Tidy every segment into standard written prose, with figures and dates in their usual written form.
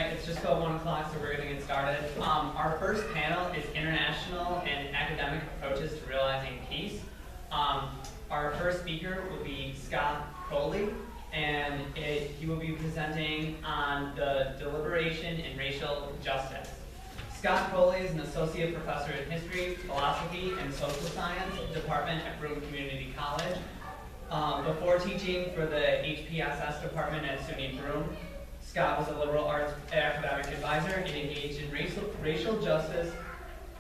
right, it's just about 1 o'clock, so we're gonna get started. Our first panel is International and Academic Approaches to Realizing Peace. Our first speaker will be Scott Crowley, and he will be presenting on the deliberation in racial justice. Scott Crowley is an associate professor in history, philosophy, and social science department at Broome Community College. Before teaching for the HPSS department at SUNY Broome, Scott was a liberal arts academic advisor and engaged in racial justice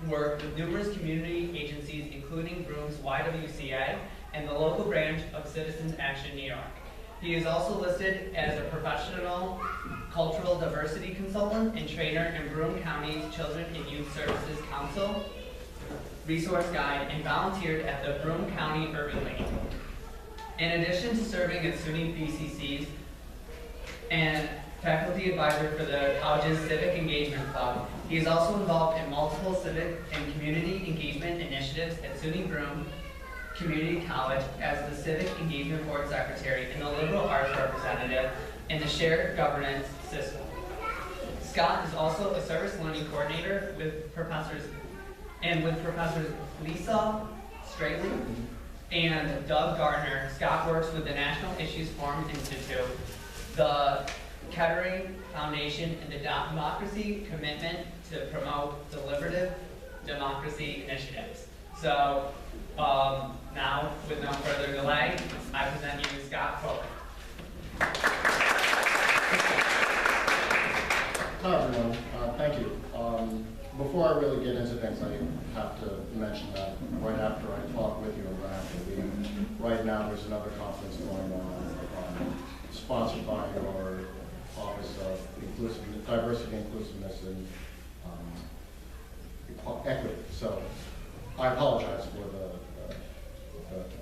work with numerous community agencies, including Broome's YWCA and the local branch of Citizens Action New York. He is also listed as a professional cultural diversity consultant and trainer in Broome County's Children and Youth Services Council resource guide and volunteered at the Broome County Urban League. In addition to serving at SUNY BCCs and faculty advisor for the college's Civic Engagement Club, he is also involved in multiple civic and community engagement initiatives at SUNY Broome Community College as the Civic Engagement Board Secretary and the Liberal Arts Representative in the Shared Governance System. Scott is also a service learning coordinator with professors Lisa Straley and Doug Gardner. Scott works with the National Issues Forum Institute, the Kettering Foundation, and the Democracy Commitment to promote deliberative democracy initiatives. So now, with no further delay, I present you Scott Crowley. Hello everyone, thank you. Before I really get into things, I have to mention that right after I talk with you, I'm going to have to leave. Right now there's another conference going on sponsored by your Office of Diversity, Inclusiveness, and Equity. So I apologize for the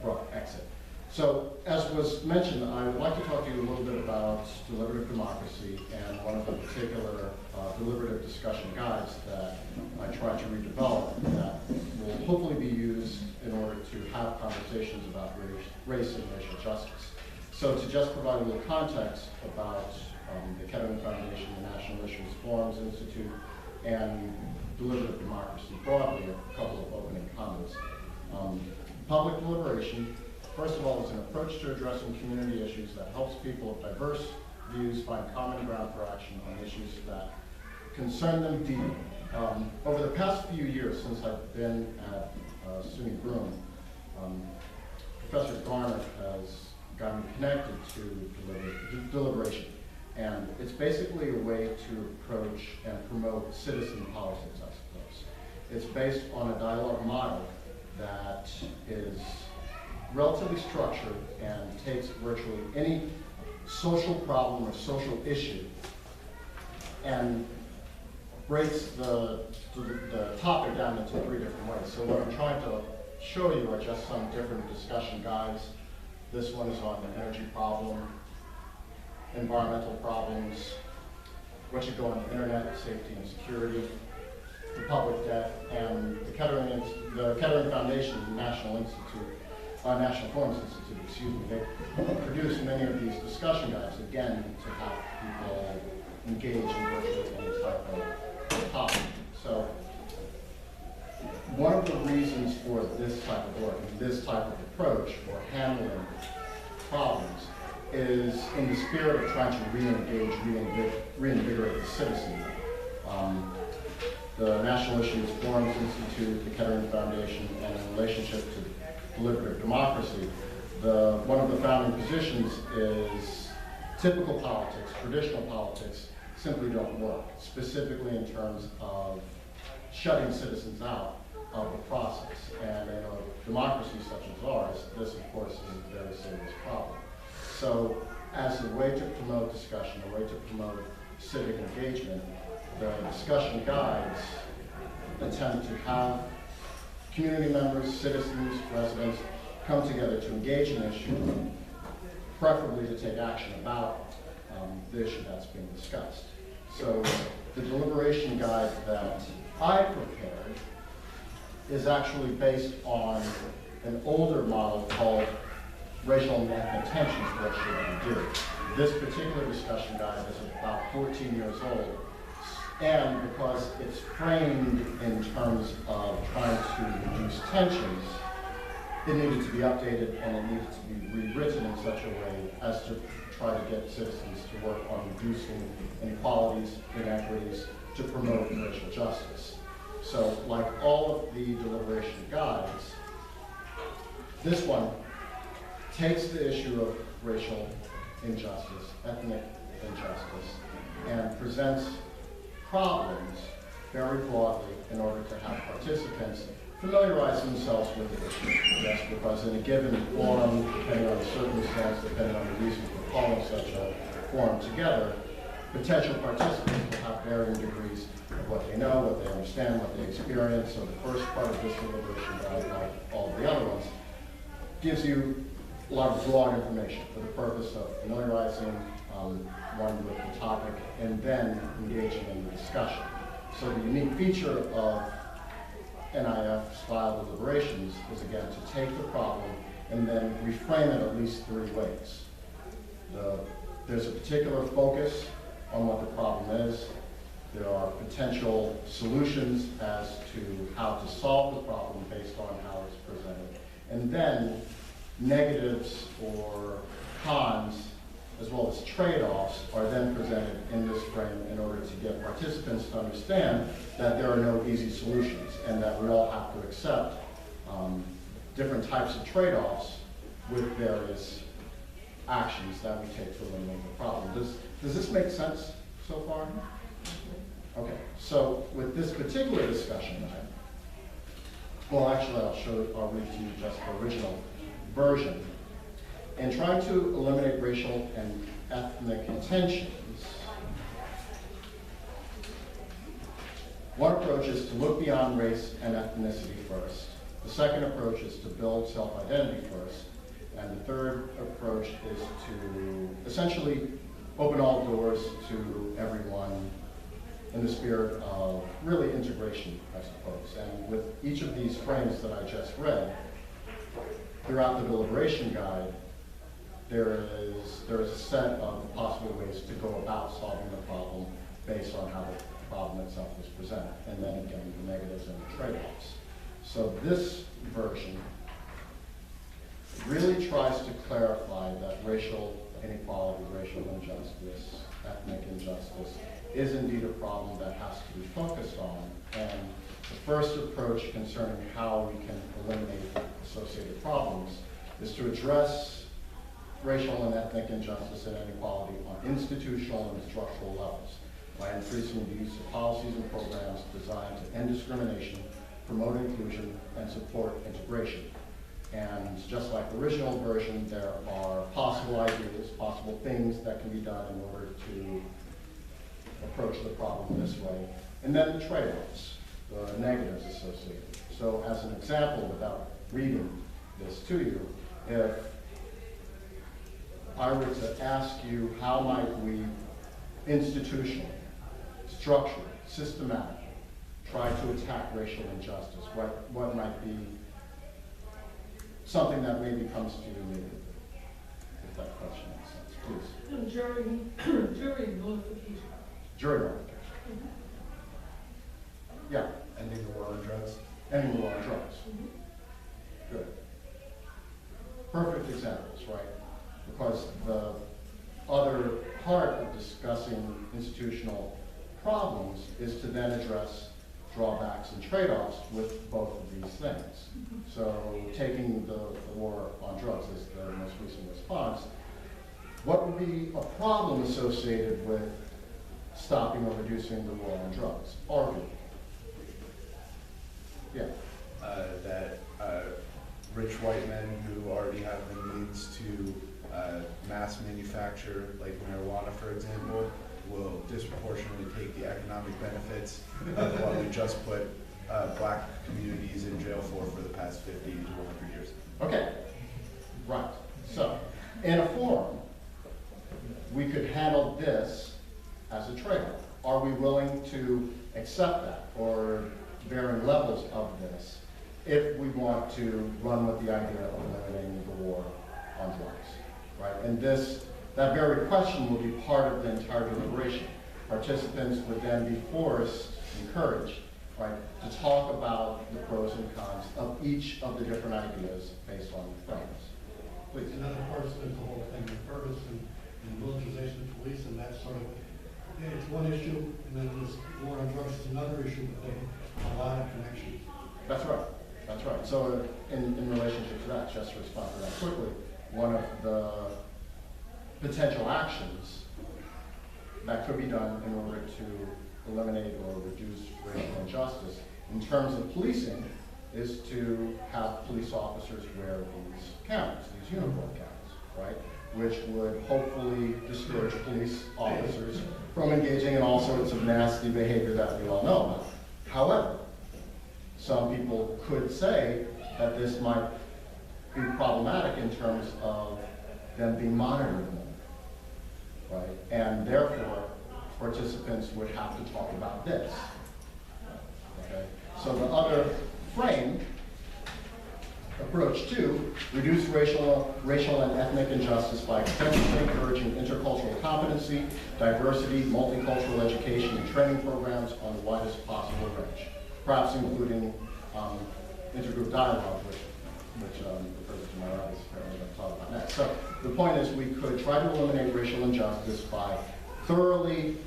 abrupt exit. So, as was mentioned, I would like to talk to you a little bit about deliberative democracy and one of the particular deliberative discussion guides that I try to redevelop that will hopefully be used in order to have conversations about race and racial justice. So, to just provide a little context about the Kettering Foundation, the National Issues Forums Institute, and deliberative democracy broadly, a couple of opening comments. Public deliberation, first of all, is an approach to addressing community issues that helps people of diverse views find common ground for action on issues that concern them deeply. Over the past few years, since I've been at SUNY Broome, Professor Garner has gotten connected to deliberation. And it's basically a way to approach and promote citizen politics, I suppose. It's based on a dialogue model that is relatively structured and takes virtually any social problem or social issue and breaks the topic down into 3 different ways. So what I'm trying to show you are just some different discussion guides. This one is on the energy problem, environmental problems, what should go on the internet, safety and security, the public debt, and the Kettering Foundation and National Forums Institute, excuse me, they produce many of these discussion guides, again, to have people engage in virtually any type of topic. So, one of the reasons for this type of work, and this type of approach for handling problems, is in the spirit of trying to re-engage, reinvigorate the citizenry. The National Issues Forums Institute, the Kettering Foundation, and in relationship to deliberative democracy, one of the founding positions is typical politics, traditional politics, simply don't work, specifically in terms of shutting citizens out of the process. And in a democracy such as ours, this, of course, is a very serious problem. So, as a way to promote discussion, a way to promote civic engagement, the discussion guides attempt to have community members, citizens, residents come together to engage in an issue, preferably to take action about the issue that's being discussed. So the deliberation guide that I prepared is actually based on an older model called Racial and Ethnic Tensions, What Should We Do? This particular discussion guide is about 14 years old, And because it's framed in terms of trying to reduce tensions, it needed to be updated and it needed to be rewritten in such a way as to try to get citizens to work on reducing inequalities, inequities, to promote racial justice. So like all of the deliberation guides, this one takes the issue of racial injustice, ethnic injustice, and presents problems very broadly in order to have participants familiarize themselves with the issue. Yes, because in a given forum, depending on the circumstance, depending on the reason for calling such a forum together, potential participants will have varying degrees of what they know, what they understand, what they experience. So the first part of this deliberation guide, like all of the other ones, gives you a lot of broad information for the purpose of familiarizing one with the topic and then engaging in the discussion. So the unique feature of NIF-style deliberations is, again, to take the problem and then reframe it at least three ways. There's a particular focus on what the problem is. There are potential solutions as to how to solve the problem based on how it's presented. And then negatives or cons, as well as trade-offs, are then presented in this frame in order to get participants to understand that there are no easy solutions and that we all have to accept different types of trade-offs with various actions that we take to eliminate the problem. Does this make sense so far? Okay, so with this particular discussion guide, well, actually, I'll read to you just the original version. In trying to eliminate racial and ethnic tensions, one approach is to look beyond race and ethnicity first. The second approach is to build self-identity first. And the third approach is to essentially open all doors to everyone in the spirit of really integration, I suppose. And with each of these frames that I just read, throughout the deliberation guide, there is a set of possible ways to go about solving the problem based on how the problem itself is presented, and then again, the negatives and the trade-offs. So this version really tries to clarify that racial inequality, racial injustice, ethnic injustice is indeed a problem that has to be focused on. And the first approach concerning how we can eliminate associated problems is to address racial and ethnic injustice and inequality on institutional and structural levels by increasing the use of policies and programs designed to end discrimination, promote inclusion, and support integration. And just like the original version, there are possible ideas, possible things that can be done in order to approach the problem this way. And then the trade-offs, the negatives associated. So as an example, without reading this to you, if I were to ask you how might we institutionally, structurally, systematically try to attack racial injustice, what might be something that maybe comes to you immediately, if that question makes sense, please. Jury nullification. Jury nullification. Yeah. Ending the war on drugs. Ending the war on drugs. Good. Perfect examples, right? Because the other part of discussing institutional problems is to then address drawbacks and trade-offs with both of these things. So taking the war on drugs as the most recent response, what would be a problem associated with stopping or reducing the war on drugs? Arguably. Yeah. That rich white men who already have the means to mass manufacture, like marijuana, for example, will disproportionately take the economic benefits of what we just put black communities in jail for the past 50 to 100 years. Okay, right. So, in a forum, we could handle this as a trade-off. Are we willing to accept that, or varying levels of this, if we want to run with the idea of eliminating the war on drugs, right? And that very question will be part of the entire deliberation. participants would then be encouraged, right, to talk about the pros and cons of each of the different ideas based on frames. Please. And then of course, there's the whole thing with Ferguson and militarization of police and that sort of, yeah, it's one issue, and then this war on drugs is another issue, but they have a lot of connections. That's right, that's right. So in relationship to that, just to respond to that quickly, one of the potential actions that could be done in order to eliminate or reduce racial injustice in terms of policing is to have police officers wear these cameras, these uniform cameras, right? Which would hopefully discourage police officers from engaging in all sorts of nasty behavior that we all know about. However, some people could say that this might be problematic in terms of them being monitored more, right? And therefore, participants would have to talk about this, okay? So the other frame, approach 2, reduce racial and ethnic injustice by extensively encouraging intercultural competency, diversity, multicultural education and training programs on the widest possible range, perhaps including intergroup dialogue, which the person to my right is apparently going to talk about next. So the point is we could try to eliminate racial injustice by thoroughly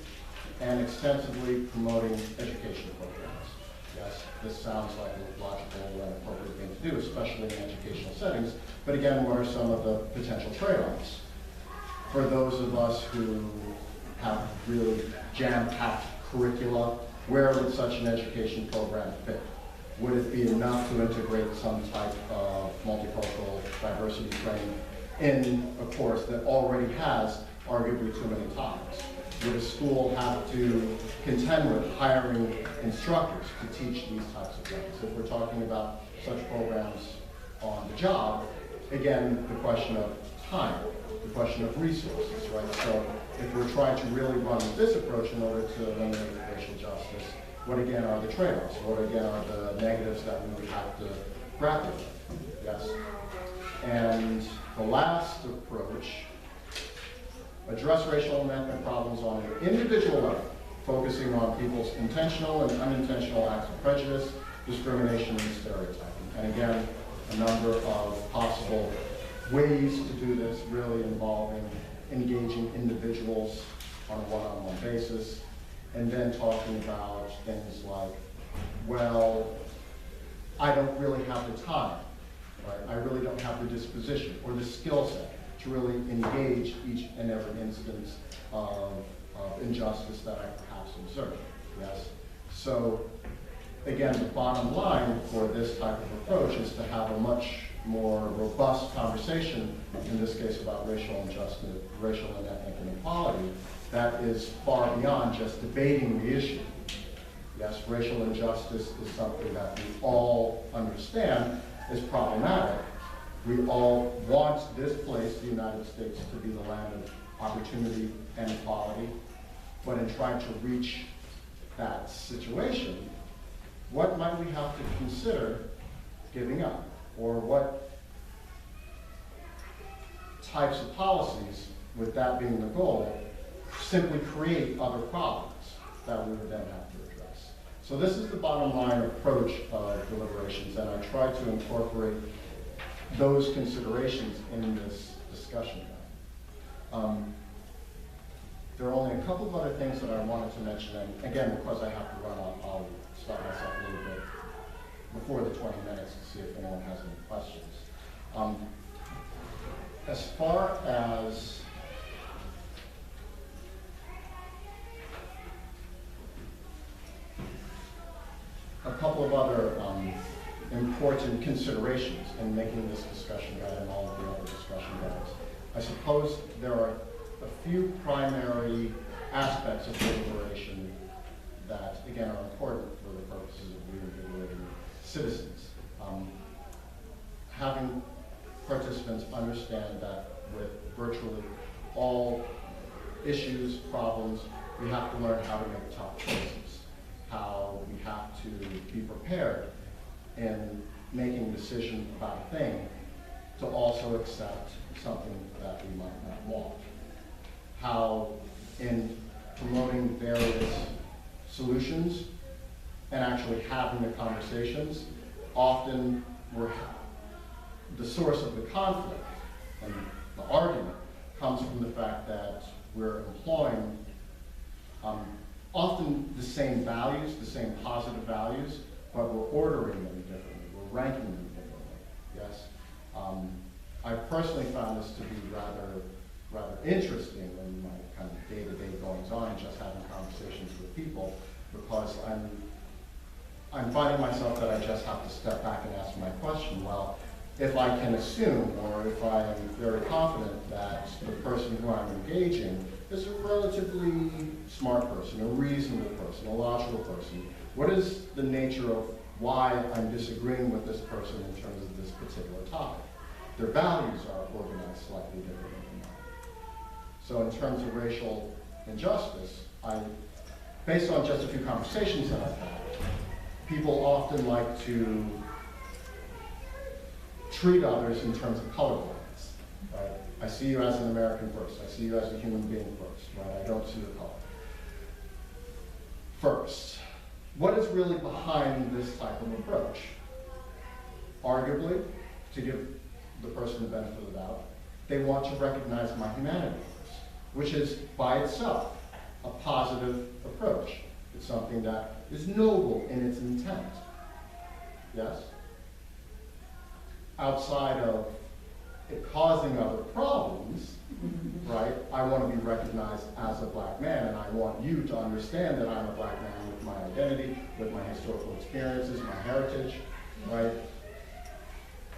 and extensively promoting education programs. Yes, this sounds like a logical and appropriate thing to do, especially in educational settings. But again, what are some of the potential trade-offs? For those of us who have really jam-packed curricula, where would such an education program fit? Would it be enough to integrate some type of multicultural diversity training in a course that already has arguably too many topics? Would a school have to contend with hiring instructors to teach these types of things? If we're talking about such programs on the job, again, the question of time, the question of resources, right? So if we're trying to really run this approach in order to eliminate racial justice, what again are the trade-offs? What again are the negatives that we would have to grapple with? Yes. And the last approach, address racial and ethnic problems on an individual level, focusing on people's intentional and unintentional acts of prejudice, discrimination, and stereotyping. And again, a number of possible ways to do this, really involving engaging individuals on a one-on-one basis, and then talking about things like, well, I don't really have the time, right? I really don't have the disposition or the skill set to really engage each and every instance of injustice that I perhaps observe, yes? So, again, the bottom line for this type of approach is to have a much more robust conversation, in this case about racial injustice, racial and ethnic inequality, that is far beyond just debating the issue. Yes, racial injustice is something that we all understand is problematic. We all want this place, the United States, to be the land of opportunity and equality. But in trying to reach that situation, what might we have to consider giving up? Or what types of policies, with that being the goal, simply create other problems that we would then have to address? So this is the bottom line approach of deliberations, and I try to incorporate those considerations in this discussion. There are only a couple of other things that I wanted to mention, and again, because I have to run, I'll stop myself a little bit before the 20 minutes to see if anyone has any questions. As far as a couple of other important considerations in making this discussion guide and all of the other discussion guides, I suppose there are a few primary aspects of deliberation that, again, are important for the purposes of reinvigorating citizens. Having participants understand that with virtually all issues, problems, we have to learn how to make tough choices, how we have to be prepared in making a decision about a thing to also accept something that we might not want. How in promoting various solutions and actually having the conversations, often the source of the conflict and the argument comes from the fact that we're employing often the same values, the same positive values, but we're ordering them differently, we're ranking them differently, yes? I personally found this to be rather interesting in my kind of day-to-day goings on and just having conversations with people, because I'm finding myself that I just have to step back and ask my question, well, if I can assume, or if I am very confident that the person who I'm engaging is a relatively smart person, a reasonable person, a logical person, what is the nature of why I'm disagreeing with this person in terms of this particular topic? Their values are organized slightly differently than mine. So in terms of racial injustice, based on just a few conversations that I've had, people often like to treat others in terms of colorblindness, right? I see you as an American first. I see you as a human being first, right? I don't see the color. First, what is really behind this type of approach? Arguably, to give the person the benefit of the doubt, they want to recognize my humanity first, which is by itself a positive approach. It's something that is noble in its intent. Yes? Outside of it causing other problems, right? I want to be recognized as a black man, and I want you to understand that I'm a black man with my identity, with my historical experiences, my heritage, right?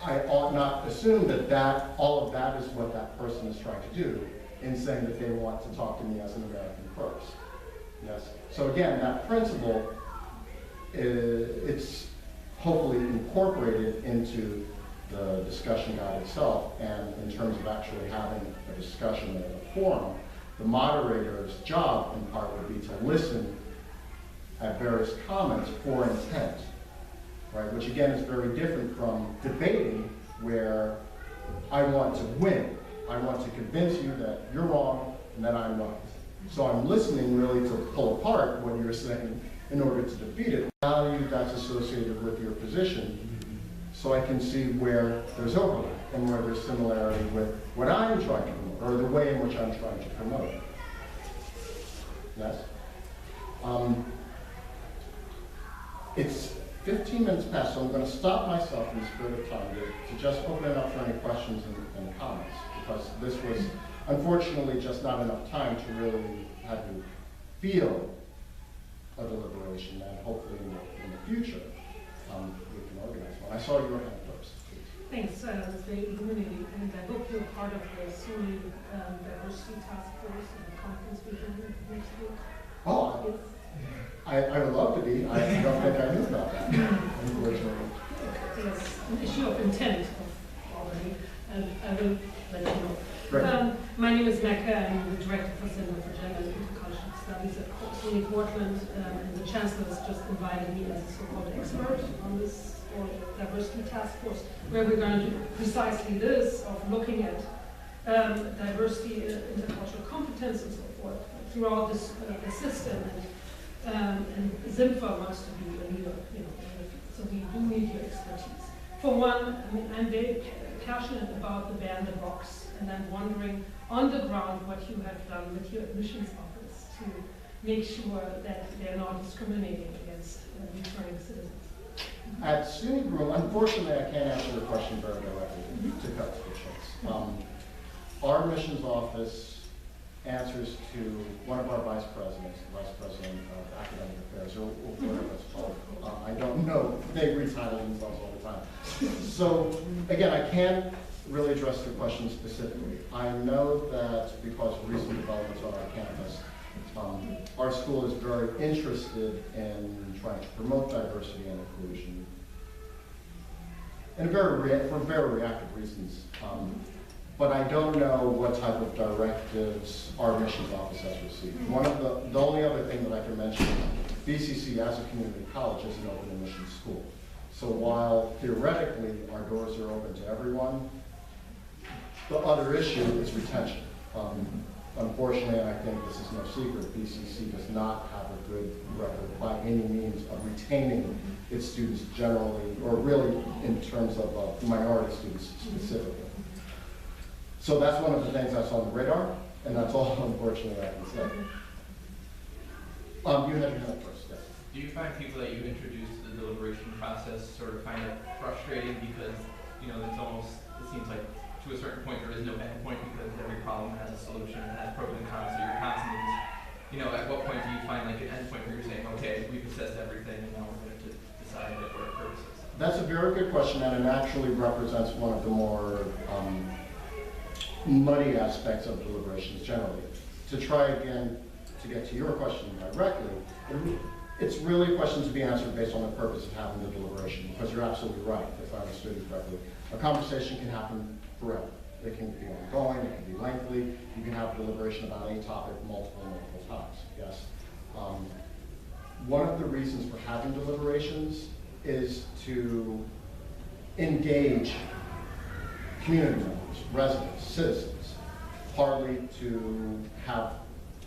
I ought not assume that all of that is what that person is trying to do in saying that they want to talk to me as an American first. Yes? So again, that principle, it's hopefully incorporated into the discussion guide itself, and in terms of actually having a discussion at a forum, the moderator's job in part would be to listen at various comments for intent, right? Which again is very different from debating, where I want to win. I want to convince you that you're wrong and that I'm right. So I'm listening really to pull apart what you're saying in order to defeat it. Value that's associated with your position, so I can see where there's overlap and where there's similarity with what I'm trying to promote, or the way in which I'm trying to promote. Yes? It's 15 minutes past, so I'm going to stop myself in the spirit of time to just open it up for any questions and comments, because this was unfortunately just not enough time to really have you feel a deliberation, and hopefully in the future we can organize one. I saw your hand first. Thanks, it's very illuminating, and I hope you're part of the SUNY Diversity Task Force and the conference we had next week. Oh, Yes. I would love to be. I don't think I knew about that, unfortunately. Yes, an issue of intent already, and I will let you know. Great. My name is Mecca. I'm the director for Center for Gender and Intercultural Studies at SUNY Portland, and the chancellor has just invited me as a so-called expert on this diversity task force, where we're going to do precisely this, of looking at diversity, intercultural competence, and so forth throughout this the system. And ZIMFA wants to be a leader, so we do need your expertise. For one, I mean, I'm very passionate about the ban the box, and I'm wondering on the ground what you have done with your admissions office to make sure that they're not discriminating against returning citizens. At SUNY Broome, unfortunately, I can't answer the question very directly to cut to the chase. Our admissions office answers to one of our vice presidents, the vice president of academic affairs, or whatever it's called. I don't know. They retitle themselves all the time. So again, I can't really address the question specifically. I know that because of recent developments on our campus, our school is very interested in trying to promote diversity and inclusion, and for very reactive reasons. But I don't know what type of directives our admissions office has received. The only other thing that I can mention, BCC as a community college is an open admissions school. So while theoretically our doors are open to everyone, the other issue is retention. unfortunately, and I think this is no secret, BCC does not have a good record by any means of retaining its students generally, or really in terms of minority students specifically. So that's one of the things that's on the radar, and that's all, unfortunately, I can say. You had your hand up first, yes. Do you find people that you introduce to the deliberation process sort of find it frustrating because, you know, it's almost, it seems like to a certain point there is no end point because every problem has a solution and has pros and cons, so you're constantly just, you know, at what point do you find like an end point where you're saying, okay, we've assessed everything and now we're going to decide it for our purposes? That's a very good question, and it actually represents one of the more muddy aspects of deliberations generally. To try again to get to your question directly, it's really a question to be answered based on the purpose of having the deliberation, because you're absolutely right, if I understood you correctly. A conversation can happen forever. It can be ongoing, it can be lengthy. You can have deliberation about a topic multiple times, yes. One of the reasons for having deliberations is to engage community members, residents, citizens, partly to have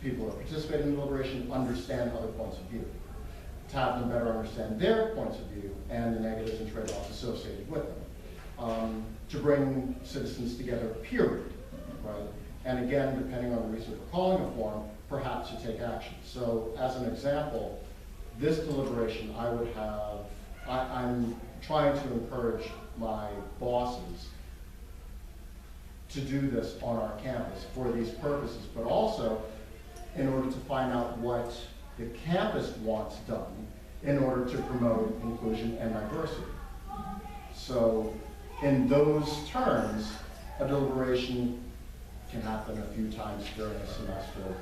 people who are participating in deliberation understand other points of view, to have them better understand their points of view and the negatives and trade-offs associated with them, to bring citizens together, period, right? And again, depending on the reason for calling a forum, perhaps to take action. So as an example, this deliberation I would have, I'm trying to encourage my bosses to do this on our campus for these purposes, but also in order to find out what the campus wants done in order to promote inclusion and diversity. So in those terms, a deliberation can happen a few times during a semester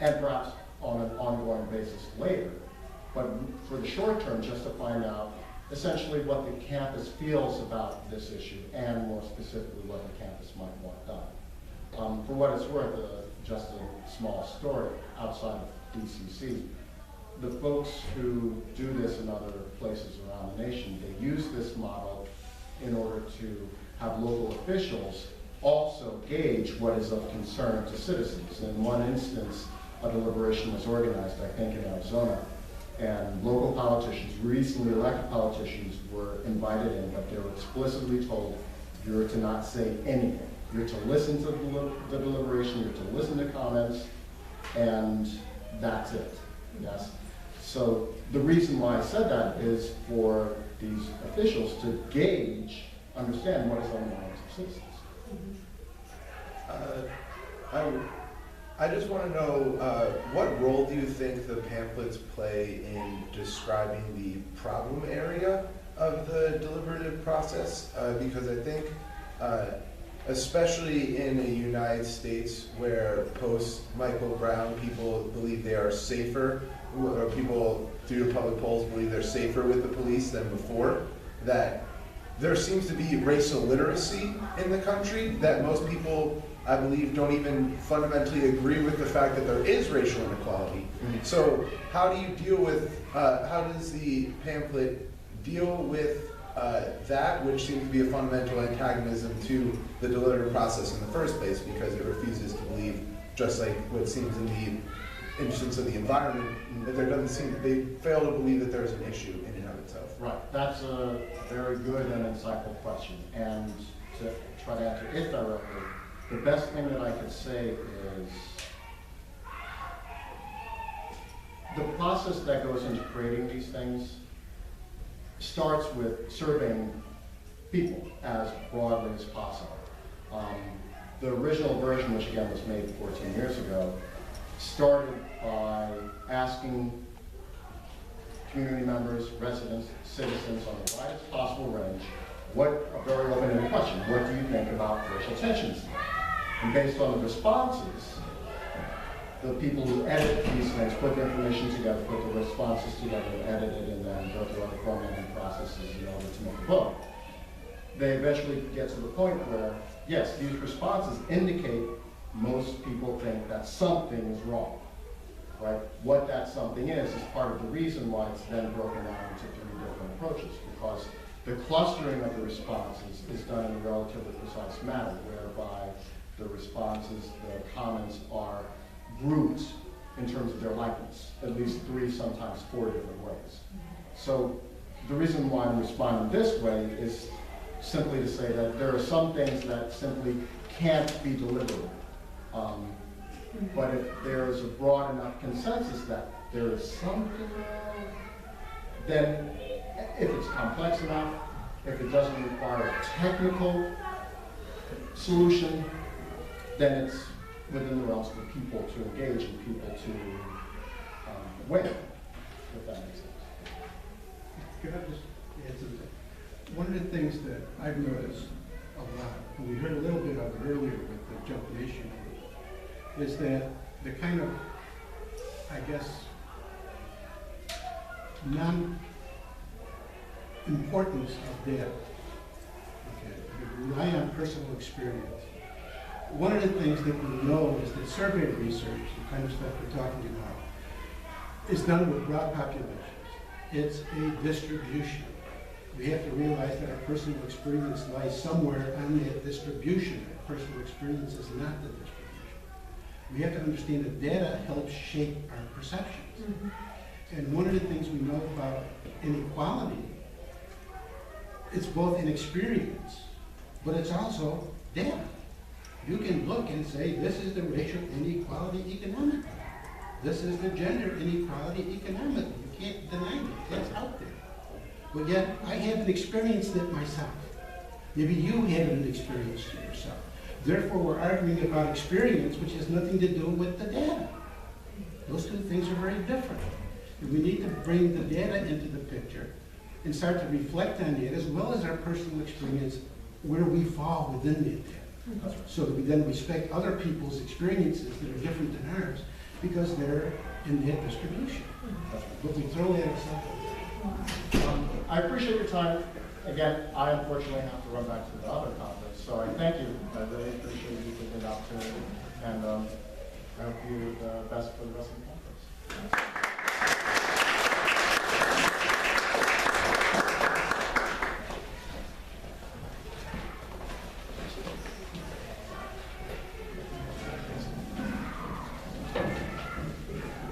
and perhaps on an ongoing basis later. But for the short term, just to find out essentially what the campus feels about this issue and more specifically what the campus might want done. For what it's worth, just a small story outside of BCC, the folks who do this in other places around the nation, they use this model in order to have local officials also gauge what is of concern to citizens. In one instance, a deliberation was organized, I think in Arizona, and local politicians, recently elected politicians, were invited in, but they were explicitly told, you're to not say anything. You're to listen to the deliberation, you're to listen to comments, and that's it, yes? So the reason why I said that is for these officials to gauge, understand what is on the minds of citizens. I just want to know, what role do you think the pamphlets play in describing the problem area of the deliberative process? Because I think, especially in the United States, where post-Michael Brown, people believe they are safer, or people through public polls believe they're safer with the police than before, that there seems to be racial literacy in the country, that most people, I believe, don't even fundamentally agree with the fact that there is racial inequality. So how do you deal with, how does the pamphlet deal with that, which seems to be a fundamental antagonism to the deliberative process in the first place, because it refuses to believe, just like what seems in the instance of the environment, that there doesn't seem, they fail to believe that there's an issue in and of itself. Right, that's a very good and insightful question. And to try to answer it directly, the best thing that I could say is the process that goes into creating these things starts with surveying people as broadly as possible. The original version, which again was made 14 years ago, started by asking community members, residents, citizens on the widest possible range, a very open-ended question, what do you think about racial tensions? And based on the responses, the people who edit these things put the information together, put the responses together, edit it, and then go through other formatting processes in order to make a vote. They eventually get to the point where, yes, these responses indicate most people think that something is wrong, right? What that something is part of the reason why it's then broken down into 3 different approaches, because the clustering of the responses is done in a relatively precise manner, whereby the responses, the comments are grouped in terms of their likeness, at least 3, sometimes 4 different ways. So the reason why I'm responding this way is simply to say that there are some things that simply can't be delivered. But if there is a broad enough consensus that there is something wrong, then if it's complex enough, if it doesn't require a technical solution, then it's within the realms for people to engage and people to weigh, if that makes sense. Could I just answer that? One of the things that I've noticed a lot, and we heard a little bit of it earlier with the Jump Nation, is that the kind of, I guess, non-importance of data. Okay, we rely on personal experience. One of the things that we know is that survey research, the kind of stuff we're talking about, is done with broad populations. It's a distribution. We have to realize that our personal experience lies somewhere on that distribution. Our personal experience is not the distribution. We have to understand that data helps shape our perceptions. And one of the things we know about inequality, it's both an experience, but it's also data. You can look and say, this is the racial inequality economically. This is the gender inequality economically. You can't deny it. It's out there. But yet, I haven't experienced it myself. Maybe you haven't experienced it yourself. Therefore, we're arguing about experience, which has nothing to do with the data. Those two things are very different. And we need to bring the data into the picture and start to reflect on it, as well as our personal experience, where we fall within that data. So that we then respect other people's experiences that are different than ours, because they're in that distribution. But we throw that aside. I appreciate your time. Again, I unfortunately have to run back to the other conference, so I thank you. I really appreciate you taking the opportunity, and I hope you the best for the rest of the conference.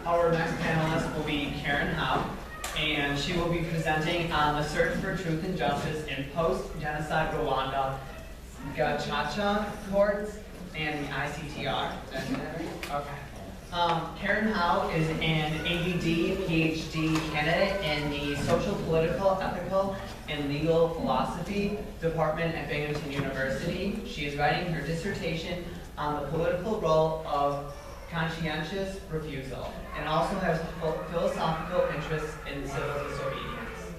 Our next panelist will be Karen Howe, and she will be presenting on the search for truth and justice in post-genocide Rwanda, Gacaca courts, and the ICTR. Okay. Karen Howe is an ABD PhD candidate in the Social, Political, Ethical, and Legal Philosophy Department at Binghamton University. She is writing her dissertation on the political role of conscientious refusal, and also has philosophical interests in civil disobedience,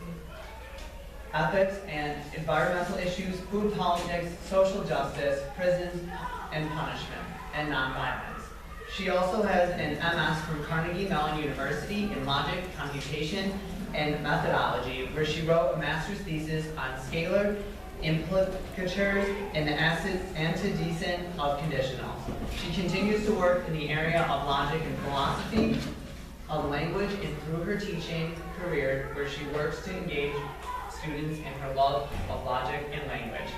ethics and environmental issues, food politics, social justice, prisons and punishment, and nonviolence. She also has an MS from Carnegie Mellon University in logic, computation, and methodology, where she wrote a master's thesis on scalar implicatures and the antecedent of conditionals. She continues to work in the area of logic and philosophy of language and through her teaching career, where she works to engage students in her love of logic and language.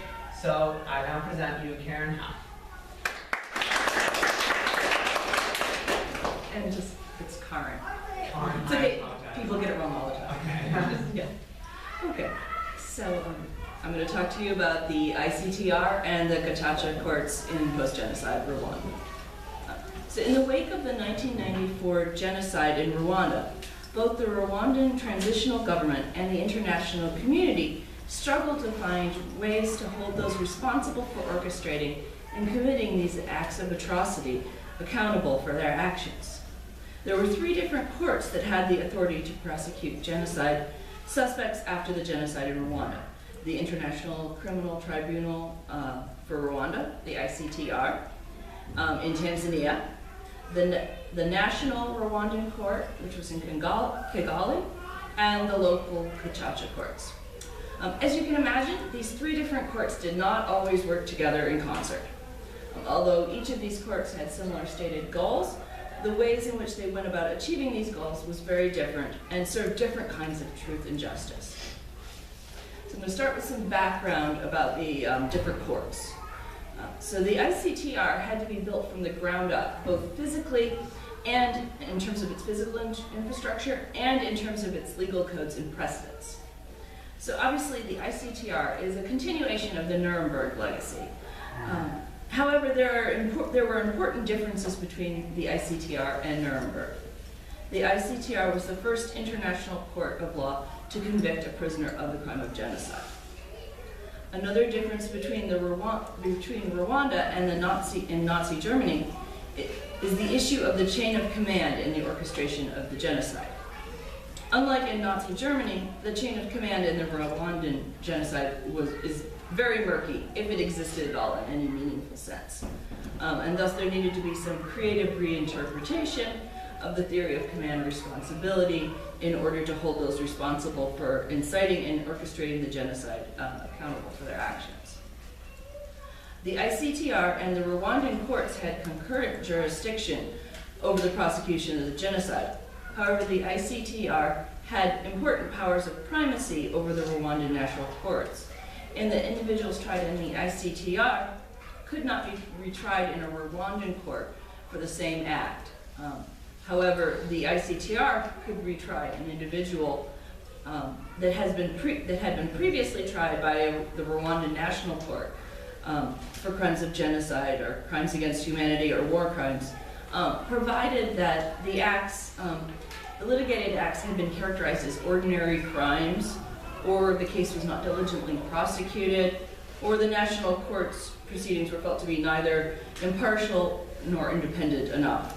So I now present you Karen Howe. And just, it's Karen. Karen, It's I okay, apologize. people get it wrong all the time. Okay. Yeah. Okay, so I'm going to talk to you about the ICTR and the Gacaca courts in post-genocide Rwanda. So in the wake of the 1994 genocide in Rwanda, both the Rwandan transitional government and the international community struggled to find ways to hold those responsible for orchestrating and committing these acts of atrocity accountable for their actions. There were 3 different courts that had the authority to prosecute genocide suspects after the genocide in Rwanda. The International Criminal Tribunal for Rwanda, the ICTR, in Tanzania, the National Rwandan Court, which was in Kigali, and the local Gacaca courts. As you can imagine, these 3 different courts did not always work together in concert. Although each of these courts had similar stated goals, the ways in which they went about achieving these goals was very different and served different kinds of truth and justice. So I'm going to start with some background about the different courts. So the ICTR had to be built from the ground up, both physically and in terms of its physical infrastructure and in terms of its legal codes and precedents. So obviously the ICTR is a continuation of the Nuremberg legacy. However, there were important differences between the ICTR and Nuremberg. The ICTR was the first international court of law to convict a prisoner of the crime of genocide. Another difference between Rwanda and Nazi Germany is the issue of the chain of command in the orchestration of the genocide. Unlike in Nazi Germany, the chain of command in the Rwandan genocide is very murky, if it existed at all in any meaningful sense. And thus there needed to be some creative reinterpretation of the theory of command responsibility in order to hold those responsible for inciting and orchestrating the genocide accountable for their actions. The ICTR and the Rwandan courts had concurrent jurisdiction over the prosecution of the genocide. However, the ICTR had important powers of primacy over the Rwandan national courts, and the individuals tried in the ICTR could not be retried in a Rwandan court for the same act. However, the ICTR could retry an individual that had been previously tried by the Rwandan National Court for crimes of genocide or crimes against humanity or war crimes, provided that the acts, the litigated acts had been characterized as ordinary crimes, or the case was not diligently prosecuted, or the national court's proceedings were felt to be neither impartial nor independent enough,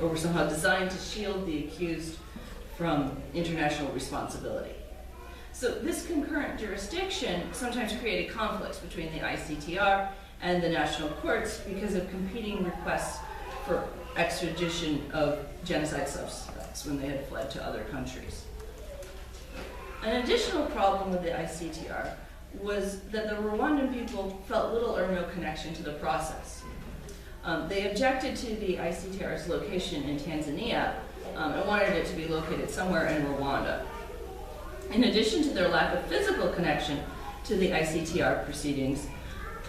or were somehow designed to shield the accused from international responsibility. So this concurrent jurisdiction sometimes created conflicts between the ICTR and the national courts because of competing requests for extradition of genocide suspects when they had fled to other countries. An additional problem with the ICTR was that the Rwandan people felt little or no connection to the process. They objected to the ICTR's location in Tanzania and wanted it to be located somewhere in Rwanda. In addition to their lack of physical connection to the ICTR proceedings,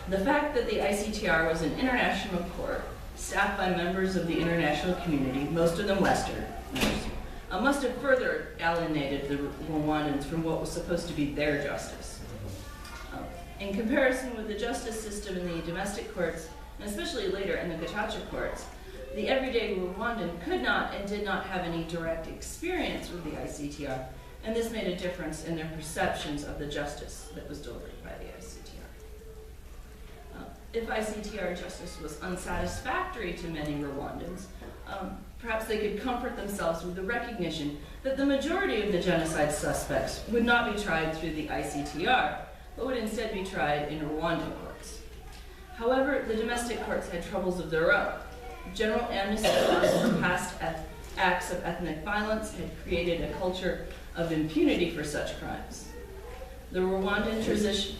the fact that the ICTR was an international court staffed by members of the international community, most of them Westerners, must have further alienated the Rwandans from what was supposed to be their justice. In comparison with the justice system in the domestic courts, and especially later in the Gacaca courts, the everyday Rwandan could not and did not have any direct experience with the ICTR, and this made a difference in their perceptions of the justice that was delivered by the ICTR. If ICTR justice was unsatisfactory to many Rwandans, perhaps they could comfort themselves with the recognition that the majority of the genocide suspects would not be tried through the ICTR, but would instead be tried in Rwandan courts. However, the domestic courts had troubles of their own. General amnesty laws for past acts of ethnic violence had created a culture of impunity for such crimes. The Rwandan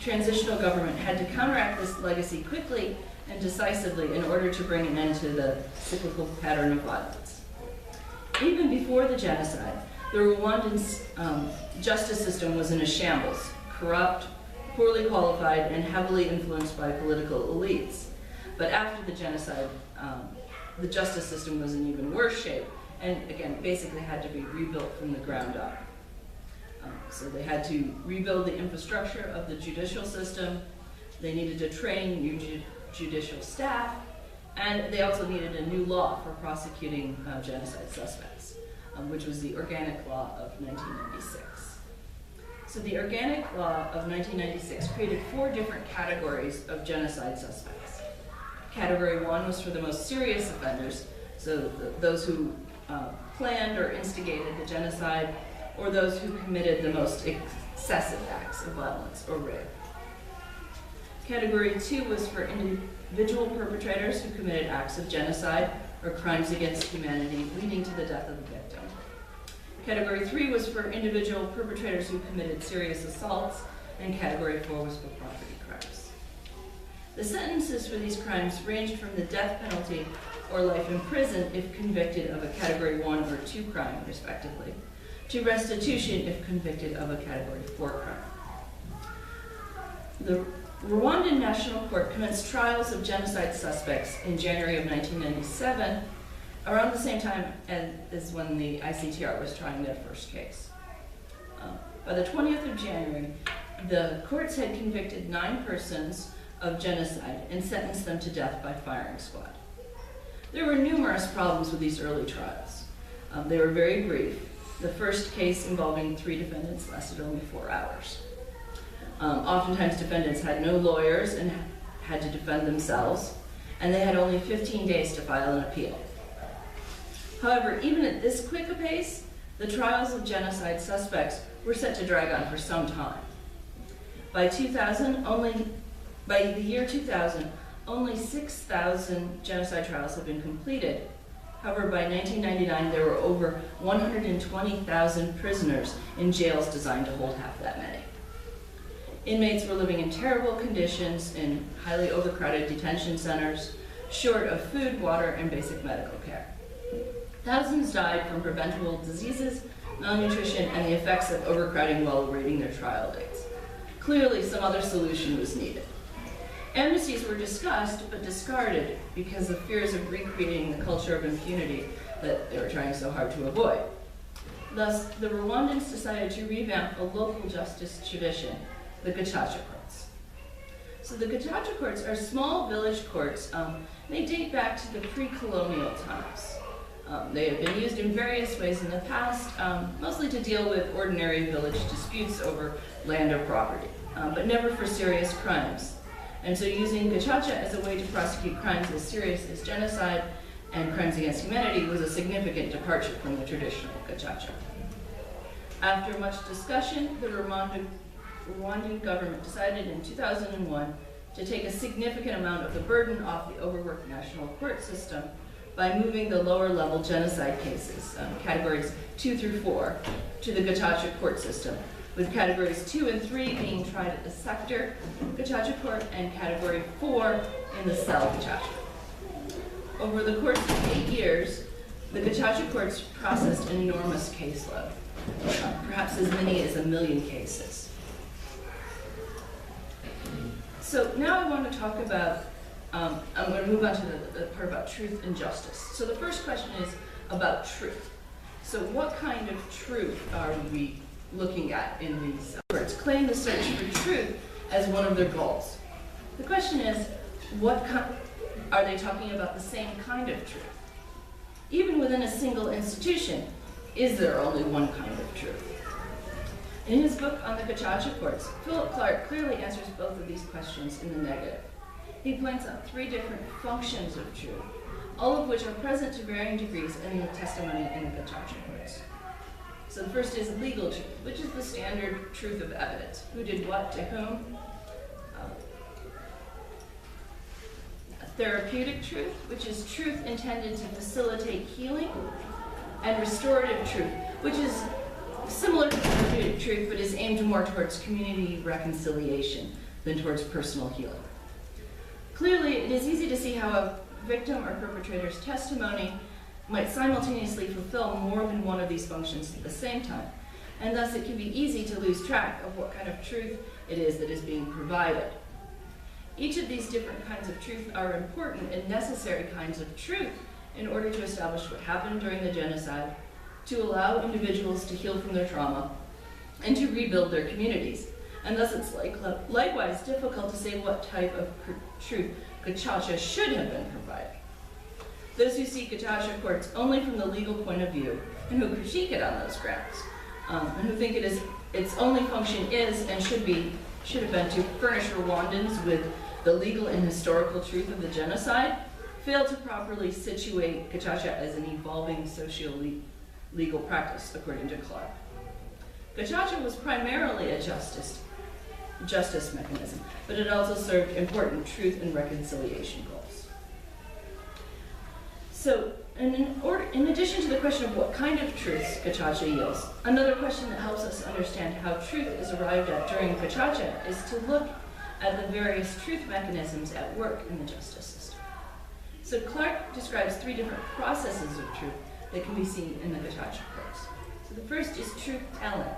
transitional government had to counteract this legacy quickly and decisively in order to bring an end to the cyclical pattern of violence. Even before the genocide, the Rwandan justice system was in a shambles, corrupt, poorly qualified, and heavily influenced by political elites. But after the genocide, the justice system was in even worse shape, and again, basically had to be rebuilt from the ground up. So they had to rebuild the infrastructure of the judicial system, they needed to train new judicial staff, and they also needed a new law for prosecuting genocide suspects, which was the Organic Law of 1996. So the Organic Law of 1996 created 4 different categories of genocide suspects. Category 1 was for the most serious offenders, so those who planned or instigated the genocide, or those who committed the most excessive acts of violence or rape. Category 2 was for individual perpetrators who committed acts of genocide or crimes against humanity leading to the death of the victim. Category 3 was for individual perpetrators who committed serious assaults, and Category 4 was for property crimes. The sentences for these crimes ranged from the death penalty or life in prison if convicted of a Category 1 or 2 crime, respectively, to restitution if convicted of a Category 4 crime. The Rwandan National Court commenced trials of genocide suspects in January of 1997, around the same time as when the ICTR was trying their first case. By the 20th of January, the courts had convicted 9 persons of genocide and sentenced them to death by firing squad. There were numerous problems with these early trials. They were very brief. The first case involving 3 defendants lasted only 4 hours. Oftentimes defendants had no lawyers and had to defend themselves, and they had only 15 days to file an appeal. However, even at this quick a pace, the trials of genocide suspects were set to drag on for some time. By the year 2000, only 6,000 genocide trials had been completed. However, by 1999, there were over 120,000 prisoners in jails designed to hold half that many. Inmates were living in terrible conditions in highly overcrowded detention centers, short of food, water, and basic medical care. Thousands died from preventable diseases, malnutrition, and the effects of overcrowding while awaiting their trial dates. Clearly, some other solution was needed. Amnesties were discussed but discarded because of fears of recreating the culture of impunity that they were trying so hard to avoid. Thus, the Rwandans decided to revamp a local justice tradition, the Gacaca courts. So the Gacaca courts are small village courts. They date back to the pre-colonial times. They have been used in various ways in the past, mostly to deal with ordinary village disputes over land or property, but never for serious crimes. And so using Gacaca as a way to prosecute crimes as serious as genocide and crimes against humanity was a significant departure from the traditional Gacaca. After much discussion, the Rwandan government decided in 2001 to take a significant amount of the burden off the overworked national court system by moving the lower level genocide cases, categories 2 through 4, to the Gacaca court system, with categories 2 and 3 being tried at the sector Gacaca court and category 4 in the cell Gacaca. Over the course of 8 years, the Gacaca courts processed an enormous caseload, perhaps as many as 1 million cases. So now I want to talk about, I'm going to move on to the part about truth and justice. So the first question is about truth. So what kind of truth are we looking at in these courts? Claim the search for truth as one of their goals. The question is, are they talking about the same kind of truth? Even within a single institution, is there only one kind of truth? In his book on the Gacaca courts, Philip Clark clearly answers both of these questions in the negative. He points out 3 different functions of truth, all of which are present to varying degrees in the testimony in the Gacaca courts. So the first is legal truth, which is the standard truth of evidence. Who did what to whom? Therapeutic truth, which is truth intended to facilitate healing. And restorative truth, which is similar to therapeutic truth, but is aimed more towards community reconciliation than towards personal healing. Clearly, it is easy to see how a victim or perpetrator's testimony might simultaneously fulfill more than one of these functions at the same time, and thus it can be easy to lose track of what kind of truth it is that is being provided. Each of these different kinds of truth are important and necessary kinds of truth in order to establish what happened during the genocide, to allow individuals to heal from their trauma, and to rebuild their communities. And thus it's likewise difficult to say what type of truth Gacaca should have been providing. Those who see Gacaca courts only from the legal point of view, and who critique it on those grounds, and who think its only function is and should have been to furnish Rwandans with the legal and historical truth of the genocide, fail to properly situate Gacaca as an evolving socio-legal practice, according to Clark. Gacaca was primarily a justice mechanism, but it also served important truth and reconciliation goals. So, in addition to the question of what kind of truths Gacaca yields, another question that helps us understand how truth is arrived at during Gacaca is to look at the various truth mechanisms at work in the justice system. So Clark describes 3 different processes of truth that can be seen in the Gacaca courts. So the first is truth-telling.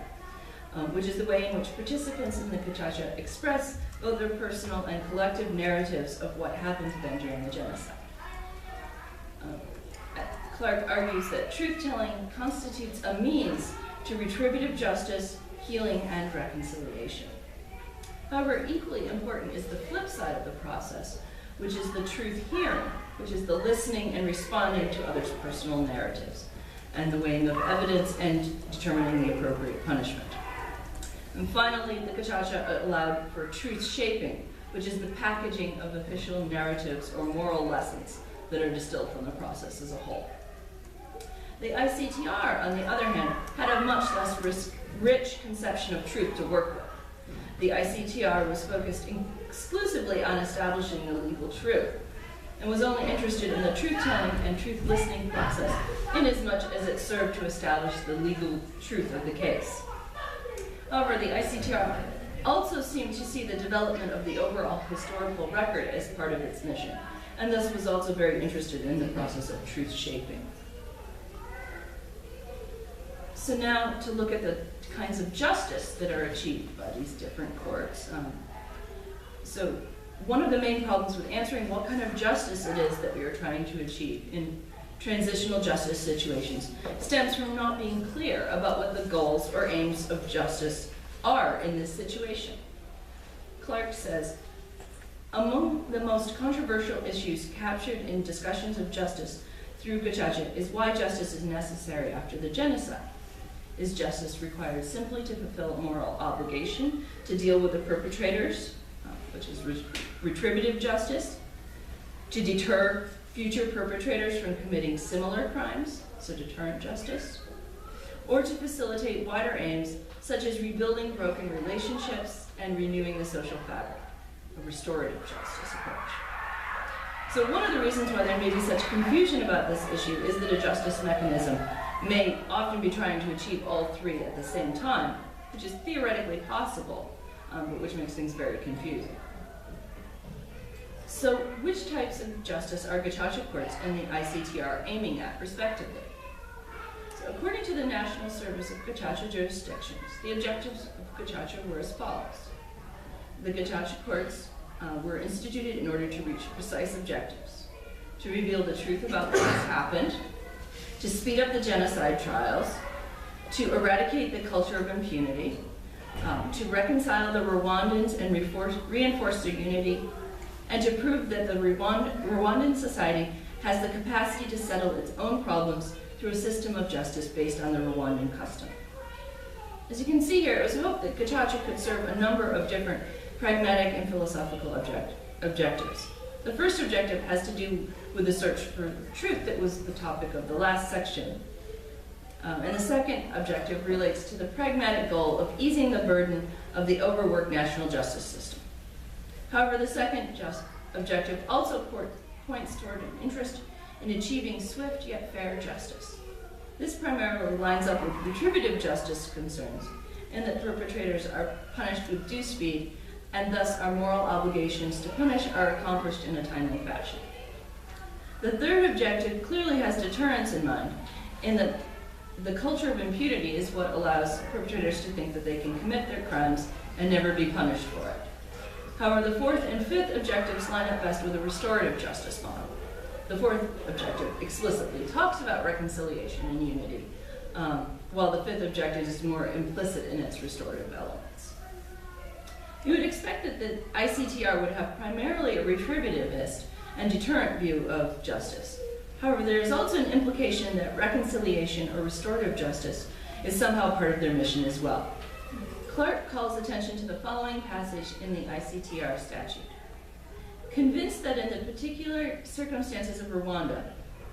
which is the way in which participants in the Gacaca express both their personal and collective narratives of what happened to them during the genocide. Clark argues that truth-telling constitutes a means to retributive justice, healing, and reconciliation. However, equally important is the flip side of the process, which is the truth hearing, which is the listening and responding to others' personal narratives, and the weighing of evidence and determining the appropriate punishment. And finally, the Gacaca allowed for truth shaping, which is the packaging of official narratives or moral lessons that are distilled from the process as a whole. The ICTR, on the other hand, had a much less rich conception of truth to work with. The ICTR was focused exclusively on establishing the legal truth, and was only interested in the truth-telling and truth-listening process inasmuch as it served to establish the legal truth of the case. However, the ICTR also seemed to see the development of the overall historical record as part of its mission, and thus was also very interested in the process of truth shaping. So now to look at the kinds of justice that are achieved by these different courts. So one of the main problems with answering what kind of justice it is that we are trying to achieve in transitional justice situations stems from not being clear about what the goals or aims of justice are in this situation. Clark says, among the most controversial issues captured in discussions of justice through Gacaca is why justice is necessary after the genocide. Is justice required simply to fulfill a moral obligation to deal with the perpetrators, which is retributive justice, to deter future perpetrators from committing similar crimes, so deterrent justice, or to facilitate wider aims such as rebuilding broken relationships and renewing the social fabric, a restorative justice approach. So one of the reasons why there may be such confusion about this issue is that a justice mechanism may often be trying to achieve all three at the same time, which is theoretically possible, but which makes things very confusing. So which types of justice are Gacaca courts and the ICTR aiming at, respectively? So according to the National Service of Gacaca Jurisdictions, the objectives of Gacaca were as follows. The Gacaca courts were instituted in order to reach precise objectives: to reveal the truth about what has happened, to speed up the genocide trials, to eradicate the culture of impunity, to reconcile the Rwandans and reinforce their unity, and to prove that the Rwandan society has the capacity to settle its own problems through a system of justice based on the Rwandan custom. As you can see here, it was hoped that Gacaca could serve a number of different pragmatic and philosophical objectives. The first objective has to do with the search for truth that was the topic of the last section. And the second objective relates to the pragmatic goal of easing the burden of the overworked national justice system. However, the second objective also points toward an interest in achieving swift yet fair justice. This primarily lines up with retributive justice concerns, in that perpetrators are punished with due speed, and thus our moral obligations to punish are accomplished in a timely fashion. The third objective clearly has deterrence in mind, in that the culture of impunity is what allows perpetrators to think that they can commit their crimes and never be punished for it. However, the fourth and fifth objectives line up best with a restorative justice model. The fourth objective explicitly talks about reconciliation and unity, while the fifth objective is more implicit in its restorative elements. You would expect that the ICTR would have primarily a retributivist and deterrent view of justice. However, there is also an implication that reconciliation or restorative justice is somehow part of their mission as well. Clark calls attention to the following passage in the ICTR statute. Convinced that in the particular circumstances of Rwanda,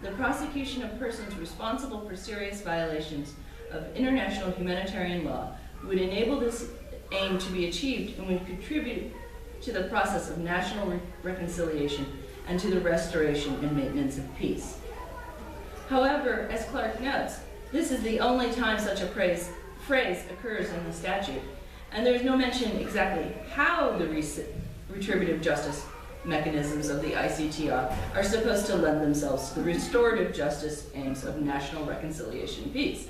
the prosecution of persons responsible for serious violations of international humanitarian law would enable this aim to be achieved and would contribute to the process of national reconciliation and to the restoration and maintenance of peace. However, as Clark notes, this is the only time such a phrase occurs in the statute, and there is no mention exactly how the retributive justice mechanisms of the ICTR are supposed to lend themselves to the restorative justice aims of national reconciliation and peace.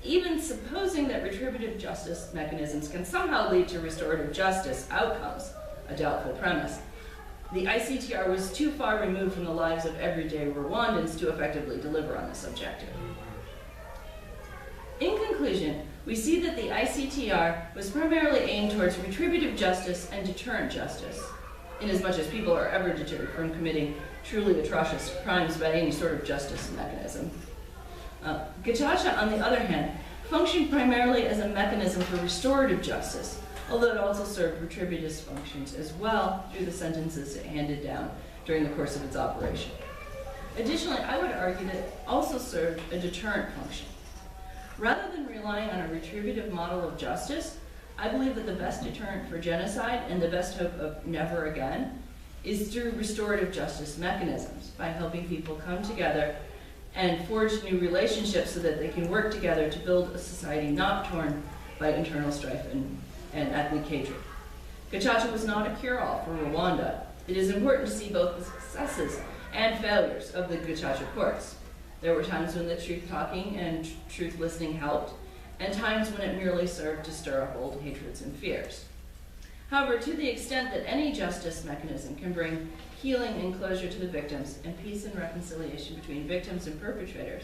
even supposing that retributive justice mechanisms can somehow lead to restorative justice outcomes, a doubtful premise, the ICTR was too far removed from the lives of everyday Rwandans to effectively deliver on this objective. In conclusion, we see that the ICTR was primarily aimed towards retributive justice and deterrent justice, inasmuch as people are ever deterred from committing truly atrocious crimes by any sort of justice mechanism. Gacaca, on the other hand, functioned primarily as a mechanism for restorative justice, although it also served retributive functions as well through the sentences it handed down during the course of its operation. Additionally, I would argue that it also served a deterrent function. Rather than relying on a retributive model of justice, I believe that the best deterrent for genocide and the best hope of never again is through restorative justice mechanisms, by helping people come together and forge new relationships so that they can work together to build a society not torn by internal strife and ethnic hatred. Gacaca was not a cure-all for Rwanda. It is important to see both the successes and failures of the Gacaca courts. There were times when the truth-talking and truth-listening helped, and times when it merely served to stir up old hatreds and fears. However, to the extent that any justice mechanism can bring healing and closure to the victims and peace and reconciliation between victims and perpetrators,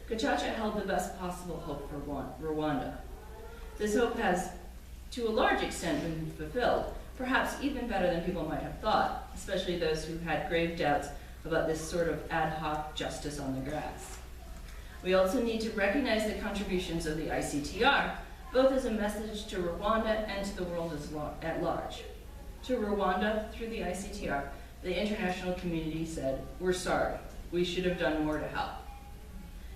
Gacaca held the best possible hope for Rwanda. This hope has, to a large extent, been fulfilled, perhaps even better than people might have thought, especially those who had grave doubts about this sort of ad hoc justice on the grass. We also need to recognize the contributions of the ICTR, both as a message to Rwanda and to the world at large. To Rwanda, through the ICTR, the international community said, "We're sorry, we should have done more to help."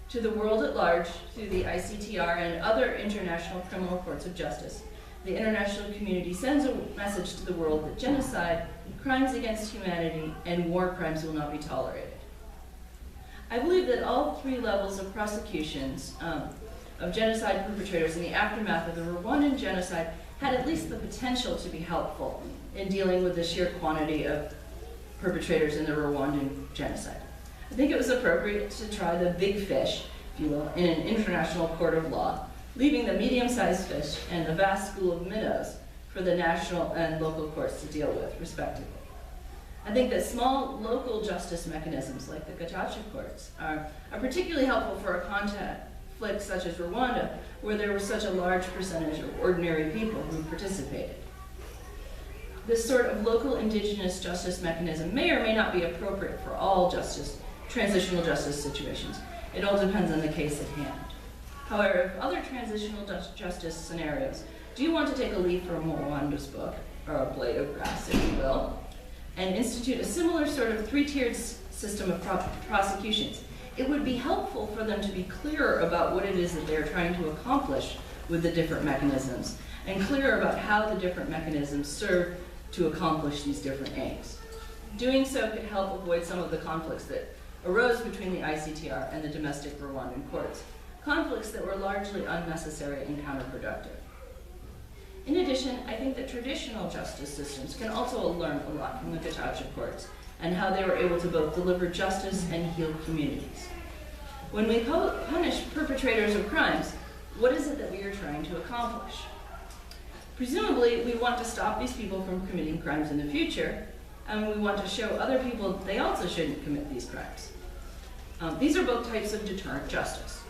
To the world at large, through the ICTR and other international criminal courts of justice, the international community sends a message to the world that genocide, crimes against humanity, and war crimes will not be tolerated. I believe that all three levels of prosecutions of genocide perpetrators in the aftermath of the Rwandan genocide had at least the potential to be helpful in dealing with the sheer quantity of perpetrators in the Rwandan genocide. I think it was appropriate to try the big fish, if you will, in an international court of law, leaving the medium-sized fish and the vast school of minnows for the national and local courts to deal with, respectively. I think that small local justice mechanisms like the Gacaca courts are particularly helpful for a conflict such as Rwanda, where there was such a large percentage of ordinary people who participated. This sort of local indigenous justice mechanism may or may not be appropriate for all transitional justice situations. It all depends on the case at hand. However, if other transitional justice scenarios do want to take a leaf from Rwanda's book, or a blade of grass, if you will, and institute a similar sort of three-tiered system of prosecutions, it would be helpful for them to be clearer about what it is that they're trying to accomplish with the different mechanisms, and clearer about how the different mechanisms serve to accomplish these different aims. Doing so could help avoid some of the conflicts that arose between the ICTR and the domestic Rwandan courts, conflicts that were largely unnecessary and counterproductive. In addition, I think that traditional justice systems can also learn a lot from the Gacaca courts and how they were able to both deliver justice and heal communities. When we punish perpetrators of crimes, what is it that we are trying to accomplish? Presumably, we want to stop these people from committing crimes in the future, and we want to show other people that they also shouldn't commit these crimes. These are both types of deterrent justice.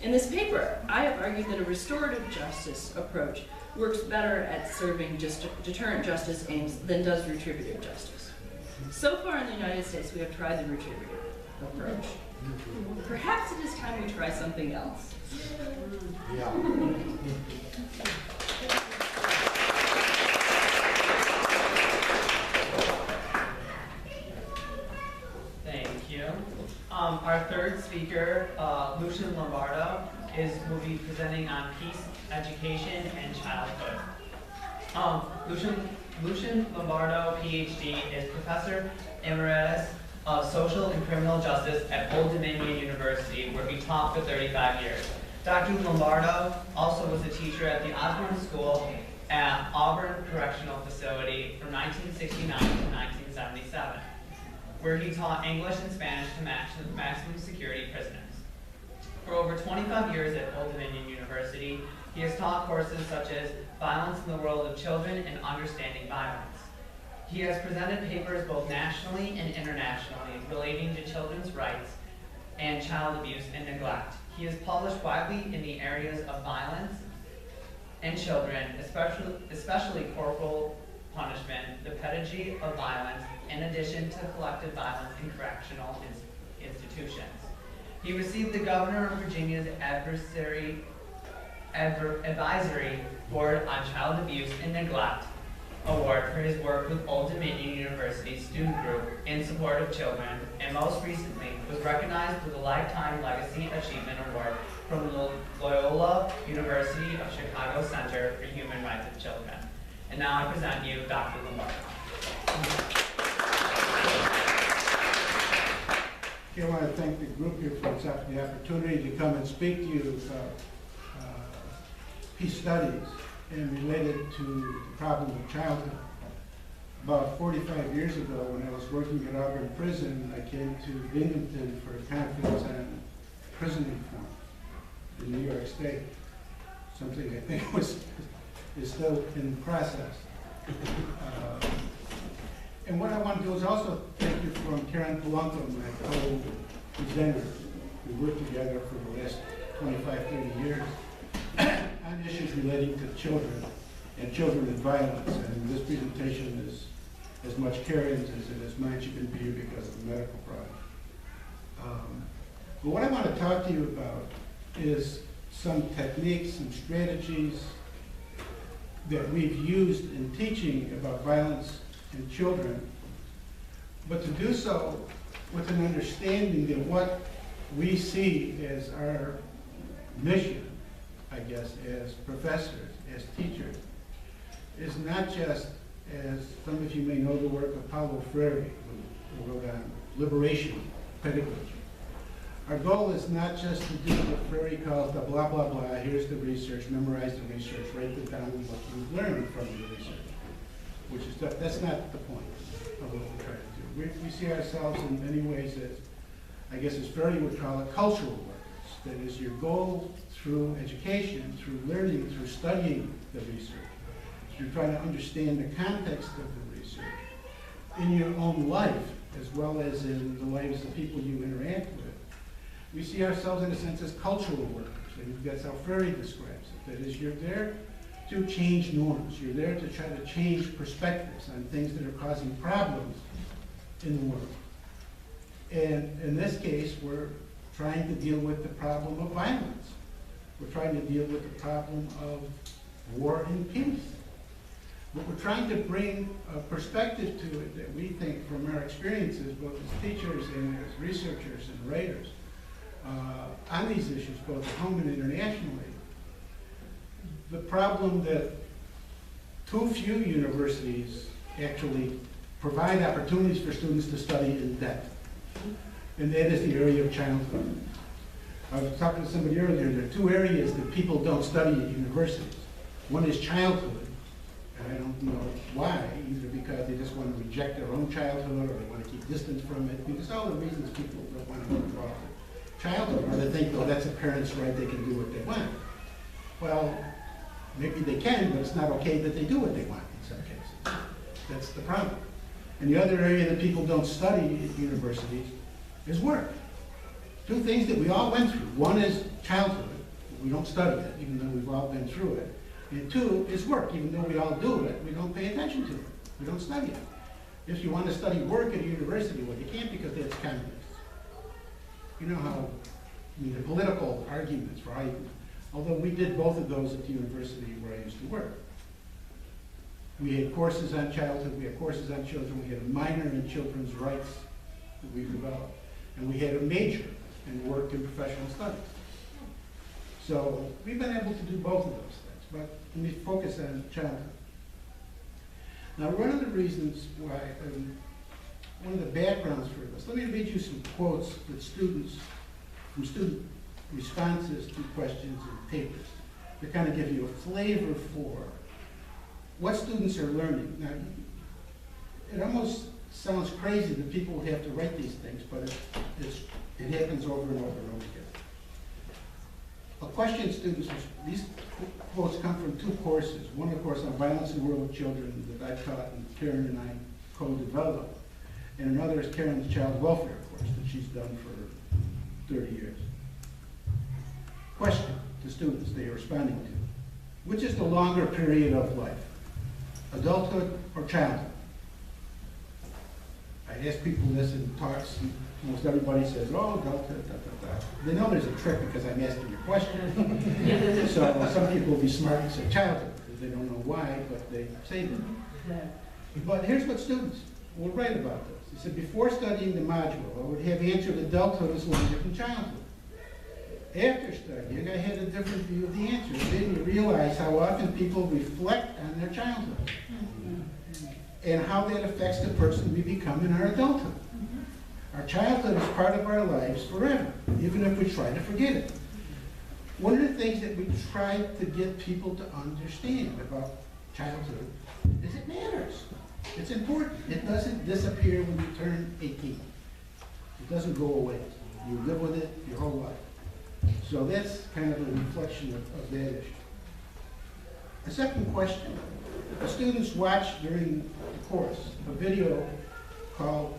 In this paper, I have argued that a restorative justice approach works better at serving deterrent justice aims than does retributive justice. So far in the United States, we have tried the retributive approach. Perhaps it is time we try something else. Yeah. Thank you. Our third speaker, Lucian Lombardo, will be presenting on peace, education, and childhood. Lucian Lombardo, PhD, is Professor Emeritus of Social and Criminal Justice at Old Dominion University, where he taught for 35 years. Dr. Lombardo also was a teacher at the Osborne School at Auburn Correctional Facility from 1969 to 1977, where he taught English and Spanish to maximum security prisoners. For over 25 years at Old Dominion University, he has taught courses such as Violence in the World of Children and Understanding Violence. He has presented papers both nationally and internationally relating to children's rights and child abuse and neglect. He has published widely in the areas of violence and children, especially corporal punishment, the pedagogy of violence, in addition to collective violence in correctional institutions. He received the Governor of Virginia's Advisory Board on Child Abuse and Neglect Award for his work with Old Dominion University's student group in support of children, and most recently was recognized with a Lifetime Legacy Achievement Award from the Loyola University of Chicago Center for Human Rights of Children. And now I present you Dr. Lombardo. Okay, I want to thank the group here for the opportunity to come and speak to you about peace studies and related to the problem of childhood. About 45 years ago, when I was working at Auburn Prison, I came to Binghamton for a conference on prison reform in New York State, something I think is still in process. And what I want to do is also thank you from Karen Polanco, my co-presenter. We worked together for the last 25, 30 years on issues relating to children and children and violence. And this presentation is as much Karen's as it is mine. She couldn't be here because of the medical problem. But what I want to talk to you about is some techniques, some strategies that we've used in teaching about violence in children, but to do so with an understanding that what we see as our mission, I guess, as professors, as teachers, is not just, as some of you may know, the work of Paulo Freire, who wrote on liberation pedagogy. Our goal is not just to do what Freire calls the blah, blah, blah, here's the research, memorize the research, write it down what you've learned from the research, which is, that's not the point of what we're trying to do. We see ourselves in many ways as, I guess as Freire would call it, cultural workers. That is your goal through education, through learning, through studying the research, through trying to understand the context of the research in your own life, as well as in the lives of people you interact with. We see ourselves in a sense as cultural workers, and that's how Freire describes it. That is, you're there to change norms. You're there to try to change perspectives on things that are causing problems in the world. And in this case, we're trying to deal with the problem of violence. We're trying to deal with the problem of war and peace. But we're trying to bring a perspective to it that we think from our experiences, both as teachers and as researchers and writers, on these issues, both at home and internationally. The problem that too few universities actually provide opportunities for students to study in depth, and that is the area of childhood. I was talking to somebody earlier, there are two areas that people don't study at universities. One is childhood, and I don't know why, either because they just want to reject their own childhood or they want to keep distance from it, because all the reasons people don't want to be involved in childhood, or they think, oh, that's a parent's right, they can do what they want. Well, maybe they can, but it's not okay that they do what they want in some cases. That's the problem. And the other area that people don't study at universities is work. Two things that we all went through. One is childhood. We don't study it, even though we've all been through it. And two is work. Even though we all do it, we don't pay attention to it. We don't study it. If you want to study work at a university, well, you can't because that's communist. You know how, I mean, the political arguments, right? Although we did both of those at the university where I used to work. We had courses on childhood, we had courses on children, we had a minor in children's rights that we developed, and we had a major in work and professional studies. So we've been able to do both of those things, but let me focus on childhood. Now, one of the reasons why, one of the backgrounds for this, let me read you some quotes that students, from student responses to questions and papers, to kind of give you a flavor for what students are learning. Now, it almost sounds crazy that people would have to write these things, but it happens over and over and over again. a question students, these quotes come from two courses. One, of course, on violence in the world of children that I taught and Karen and I co-developed. And another is Karen's child welfare course that she's done for 30 years. Question to students they are responding to. Which is the longer period of life? Adulthood or childhood? I ask people this in talks, and almost everybody says, oh, adulthood, da, da, da. They know there's a trick because I'm asking your question. So some people will be smart and say childhood, because they don't know why, but they say that. But here's what students will write about this. They said, before studying the module, I would have answered adulthood is longer than childhood. After studying, I had a different view of the answer. It made me realize how often people reflect on their childhood and how that affects the person we become in our adulthood. Our childhood is part of our lives forever, even if we try to forget it. One of the things that we try to get people to understand about childhood is it matters. It's important. It doesn't disappear when you turn 18. It doesn't go away. You live with it your whole life. So that's kind of a reflection of that issue. A second question. The students watched during the course a video called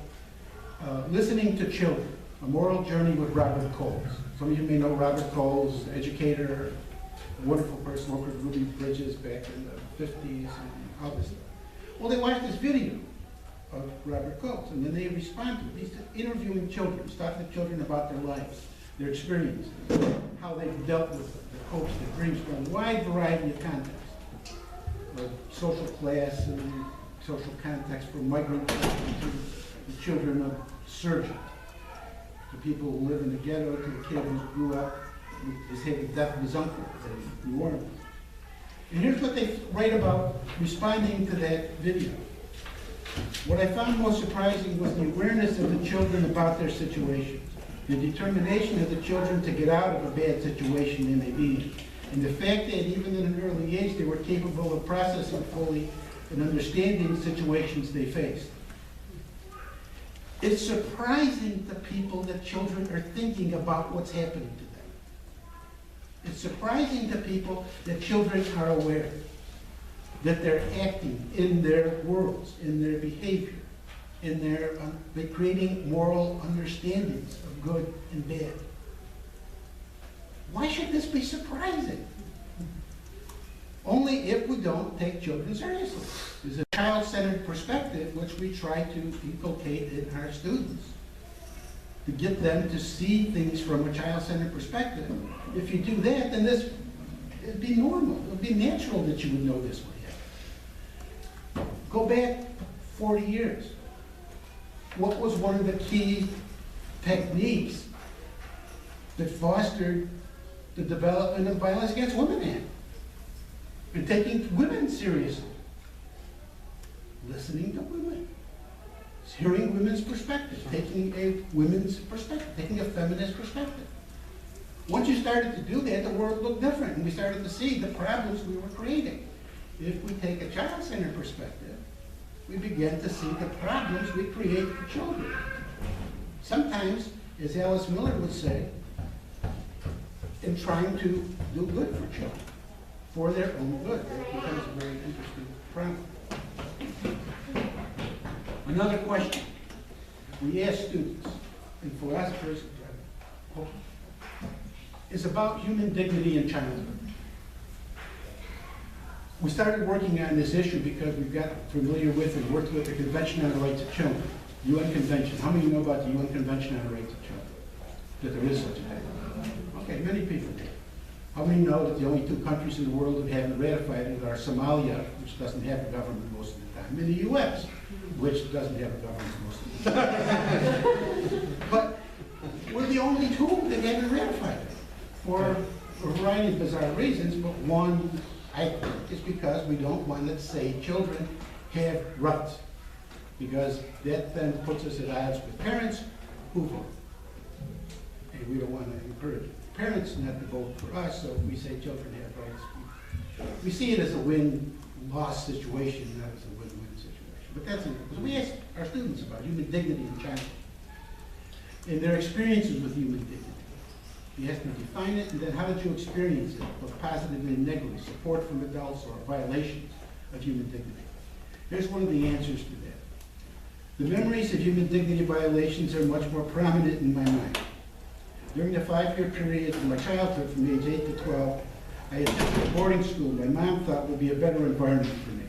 Listening to Children, A Moral Journey with Robert Coles. Some of you may know Robert Coles, educator, a wonderful person, worked with Ruby Bridges back in the 50s and all this stuff. Well, they watched this video of Robert Coles, and then they responded. He's interviewing children, he's talking to children about their lives, their experiences, how they've dealt with their hopes, their dreams, from a wide variety of contexts. Social class and social context, from migrant children to the children of surgeons, to people who live in the ghetto, to the kid who grew up with had the death of his uncle in New Orleans. And here's what they write about responding to that video. What I found most surprising was the awareness of the children about their situations, the determination of the children to get out of a bad situation they may be in, and the fact that even at an early age they were capable of processing fully and understanding situations they faced. It's surprising to people that children are thinking about what's happening to them. It's surprising to people that children are aware, that they're acting in their worlds, in their behavior, in their they're creating moral understandings of good and bad. Why should this be surprising? Only if we don't take children seriously. There's a child-centered perspective which we try to inculcate in our students, to get them to see things from a child-centered perspective. If you do that, then it'd be normal. It would be natural that you would know this would happen. Go back 40 years. What was one of the key techniques that fostered the development of Violence Against Women Act? And taking women seriously. Listening to women. Hearing women's perspective. Taking a women's perspective. Taking a feminist perspective. Once you started to do that, the world looked different, and we started to see the problems we were creating. If we take a child-centered perspective, we begin to see the problems we create for children. Sometimes, as Alice Miller would say, in trying to do good for children, for their own good. That becomes a very interesting problem. Another question we ask students and philosophers is about human dignity in childhood. We started working on this issue because we've got familiar with and worked with the Convention on the Rights of Children, UN Convention. How many know about the UN Convention on the Rights of Children? That there is such a thing? Okay, many people do. How many know that the only two countries in the world that haven't ratified it are Somalia, which doesn't have a government most of the time, and the U.S., which doesn't have a government most of the time. But we're the only two that haven't ratified it for a variety of bizarre reasons, but one, I think, is because we don't want to say children have rights, because that then puts us at odds with parents who vote. And we don't want to encourage parents not to vote for us, so we say children have rights. We see it as a win-loss situation, not as a win-win situation. But that's it. Because we ask our students about human dignity in childhood and their experiences with human dignity. He asked me to define it, and then how did you experience it, both positively and negatively, support from adults or violations of human dignity? Here's one of the answers to that. The memories of human dignity violations are much more prominent in my mind. During the 5-year period of my childhood, from age 8 to 12, I attended a boarding school my mom thought would be a better environment for me.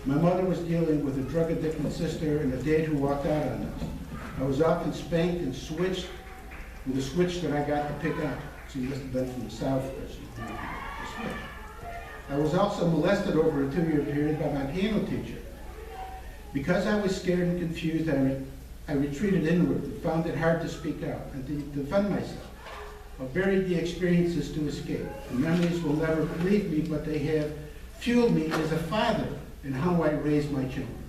My mother was dealing with a drug-addicted sister and a dad who walked out on us. I was often spanked and switched with a switch that I got to pick up. She must have been from the South, but she didn't know the switch. I was also molested over a 2-year period by my piano teacher. Because I was scared and confused, I retreated inward and found it hard to speak out and to defend myself. I buried the experiences to escape. The memories will never leave me, but they have fueled me as a father in how I raise my children.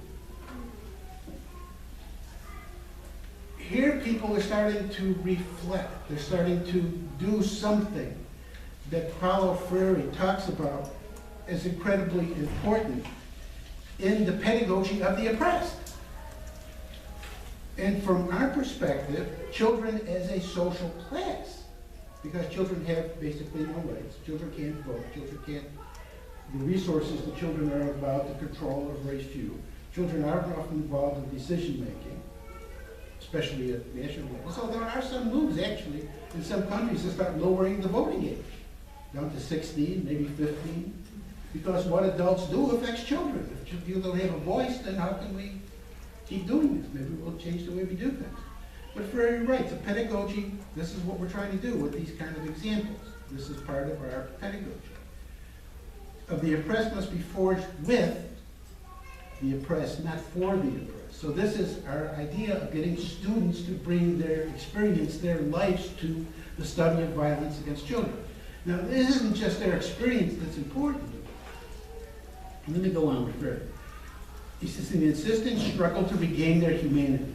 Here people are starting to reflect. They're starting to do something that Paulo Freire talks about as incredibly important in the pedagogy of the oppressed. And from our perspective, children as a social class, because children have basically no rights, children can't vote, children can't, the resources the children are about to control are very few. Children are often involved in decision making, especially at national level. So there are some moves actually in some countries to start lowering the voting age, down to 16, maybe 15, because what adults do affects children. If you don't have a voice, then how can we keep doing this? Maybe we'll change the way we do things. But Freire writes, a pedagogy, this is what we're trying to do with these kind of examples. This is part of our pedagogy. Of the oppressed must be forged with the oppressed, not for the oppressed. So this is our idea of getting students to bring their experience, their lives to the study of violence against children. Now, this isn't just their experience that's important. Let me go on with Freire. He says, an insistent struggle to regain their humanity.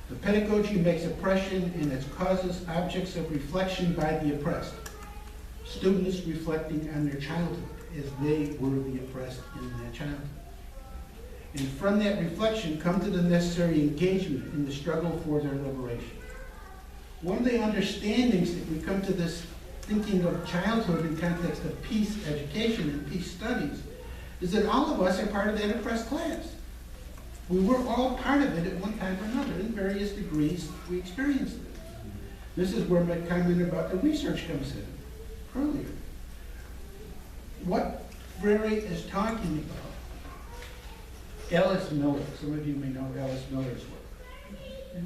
The pedagogy makes oppression and its causes objects of reflection by the oppressed. Students reflecting on their childhood as they were the oppressed in their childhood. And from that reflection come to the necessary engagement in the struggle for their liberation. One of the understandings that we come to this thinking of childhood in context of peace education and peace studies is that all of us are part of that oppressed class. We were all part of it at one time or another. In various degrees, we experienced it. This is where my comment about the research comes in earlier. What Freire is talking about, Alice Miller, some of you may know Alice Miller's work.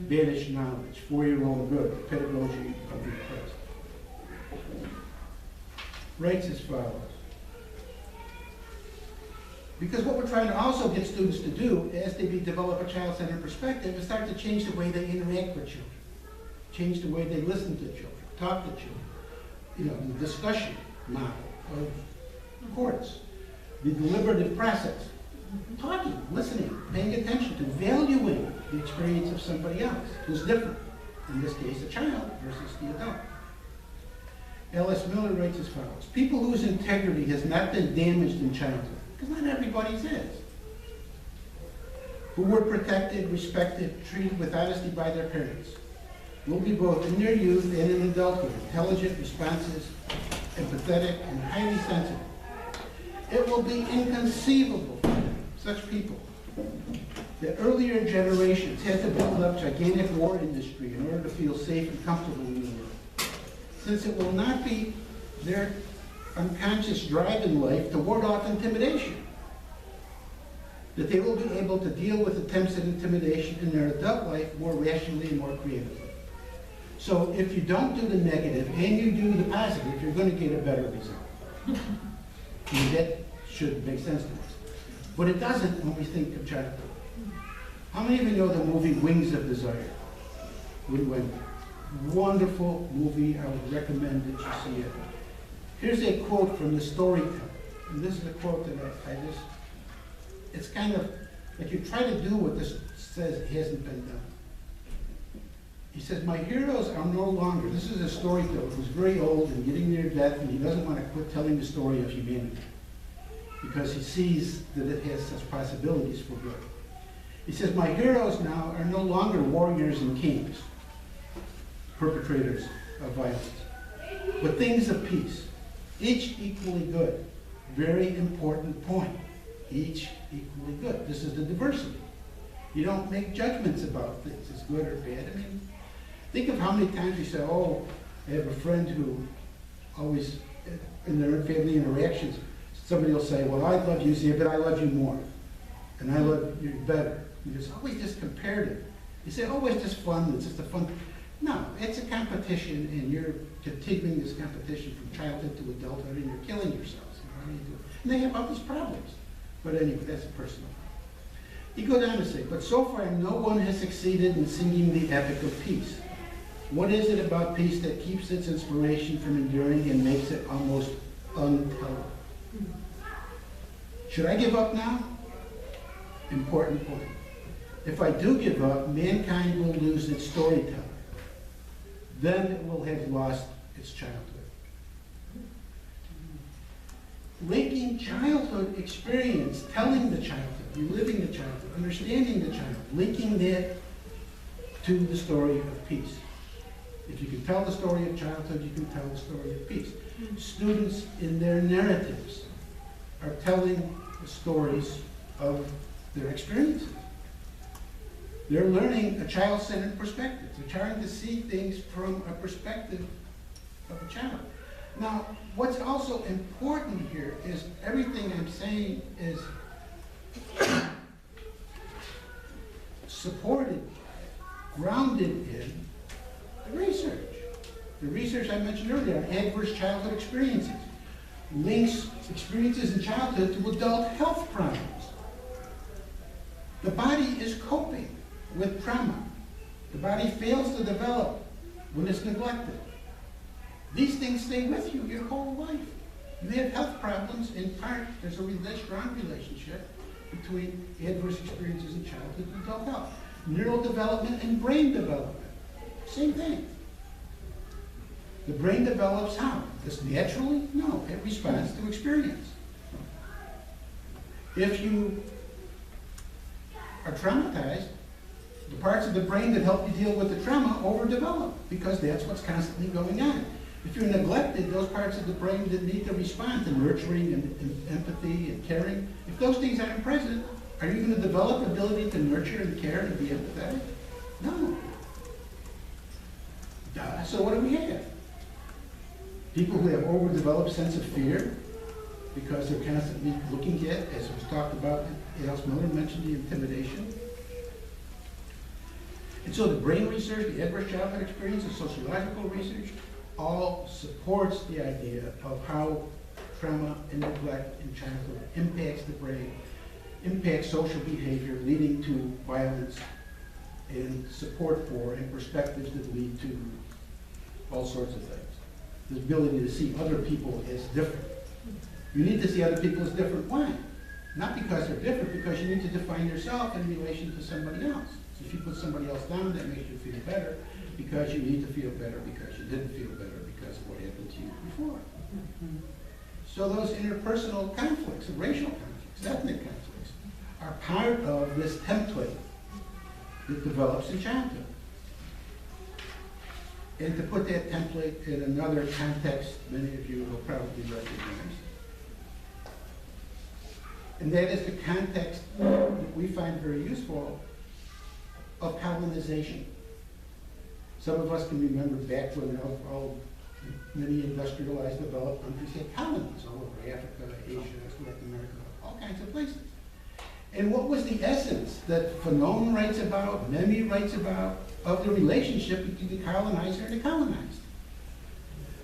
Banished Knowledge, 4-Year-Old Good, Pedagogy of the Oppressed. Writes as follows. Because what we're trying to also get students to do as they develop a child-centered perspective is start to change the way they interact with children, change the way they listen to children, talk to children. You know, the discussion model of courts, the deliberative process, talking, listening, paying attention to, valuing the experience of somebody else who's different. In this case, a child versus the adult. Alice Miller writes as follows. People whose integrity has not been damaged in childhood, because not everybody's is, who were protected, respected, treated with honesty by their parents, will be both in their youth and in adulthood intelligent, responsive, empathetic, and highly sensitive. It will be inconceivable for them, such people, that earlier generations had to build up gigantic war industry in order to feel safe and comfortable in the world, since it will not be their unconscious drive in life to ward off intimidation. That they will be able to deal with attempts at intimidation in their adult life more rationally and more creatively. So if you don't do the negative and you do the positive, you're going to get a better result. And that should make sense to us. But it doesn't when we think of childhood. How many of you know the movie Wings of Desire? Wonderful movie. I would recommend that you see it. Here's a quote from the storyteller. And this is a quote that it's kind of like you try to do what this says hasn't been done. He says, my heroes are no longer, this is a storyteller who's very old and getting near death, and he doesn't want to quit telling the story of humanity because he sees that it has such possibilities for good. He says, my heroes now are no longer warriors and kings, perpetrators of violence. but things of peace, each equally good. Very important point. Each equally good. This is the diversity. You don't make judgments about things as good or bad. I mean, think of how many times we say, oh, I have a friend who always, in their family interactions, somebody will say, well, I love you, but I love you more. And I love you better. You just always just comparative. You say, oh, it's just fun, it's just a fun. No, it's a competition, and you're continuing this competition from childhood to adulthood, and you're killing yourselves. You know, how do you do it? And they have all these problems. But anyway, that's a personal problem. You go down to say, but so far no one has succeeded in singing the epic of peace. What is it about peace that keeps its inspiration from enduring and makes it almost untellable? Should I give up now? Important point. If I do give up, mankind will lose its storyteller. Then it will have lost its childhood. Linking childhood experience, telling the childhood, reliving the childhood, understanding the childhood, linking that to the story of peace. If you can tell the story of childhood, you can tell the story of peace. Students in their narratives are telling the stories of their experiences. They're learning a child-centered perspective. They're trying to see things from a perspective of a child. Now, what's also important here is everything I'm saying is supported, grounded in the research. The research I mentioned earlier on adverse childhood experiences links experiences in childhood to adult health problems. The body is coping with trauma. The body fails to develop when it's neglected. These things stay with you your whole life. You have health problems, in part, there's a strong relationship between adverse experiences in childhood and adult health. Neural development and brain development, same thing. The brain develops how? Just naturally? No, it responds to experience. If you are traumatized, the parts of the brain that help you deal with the trauma overdevelop because that's what's constantly going on. If you're neglected, those parts of the brain that need to respond to nurturing and empathy and caring, if those things aren't present, are you going to develop ability to nurture and care and be empathetic? No. So what do we have? People who have overdeveloped sense of fear because they're constantly looking at, as was talked about, Alice Miller mentioned the intimidation. And so the brain research, the adverse childhood experience, the sociological research, all supports the idea of how trauma and neglect in childhood impacts the brain, impacts social behavior, leading to violence and support for and perspectives that lead to all sorts of things. The ability to see other people as different. You need to see other people as different. Why? Not because they're different, because you need to define yourself in relation to somebody else. So if you put somebody else down, that makes you feel better because you need to feel better because you didn't feel better because of what happened to you before. So those interpersonal conflicts, racial conflicts, ethnic conflicts, are part of this template that develops in childhood. And to put that template in another context, many of you will probably recognize. And that is the context that we find very useful of colonization. Some of us can remember back when many industrialized developed countries had colonies all over Africa, Asia, Latin America, all kinds of places. And what was the essence that Fanon writes about, Memmi writes about, of the relationship between the colonizer and the colonized?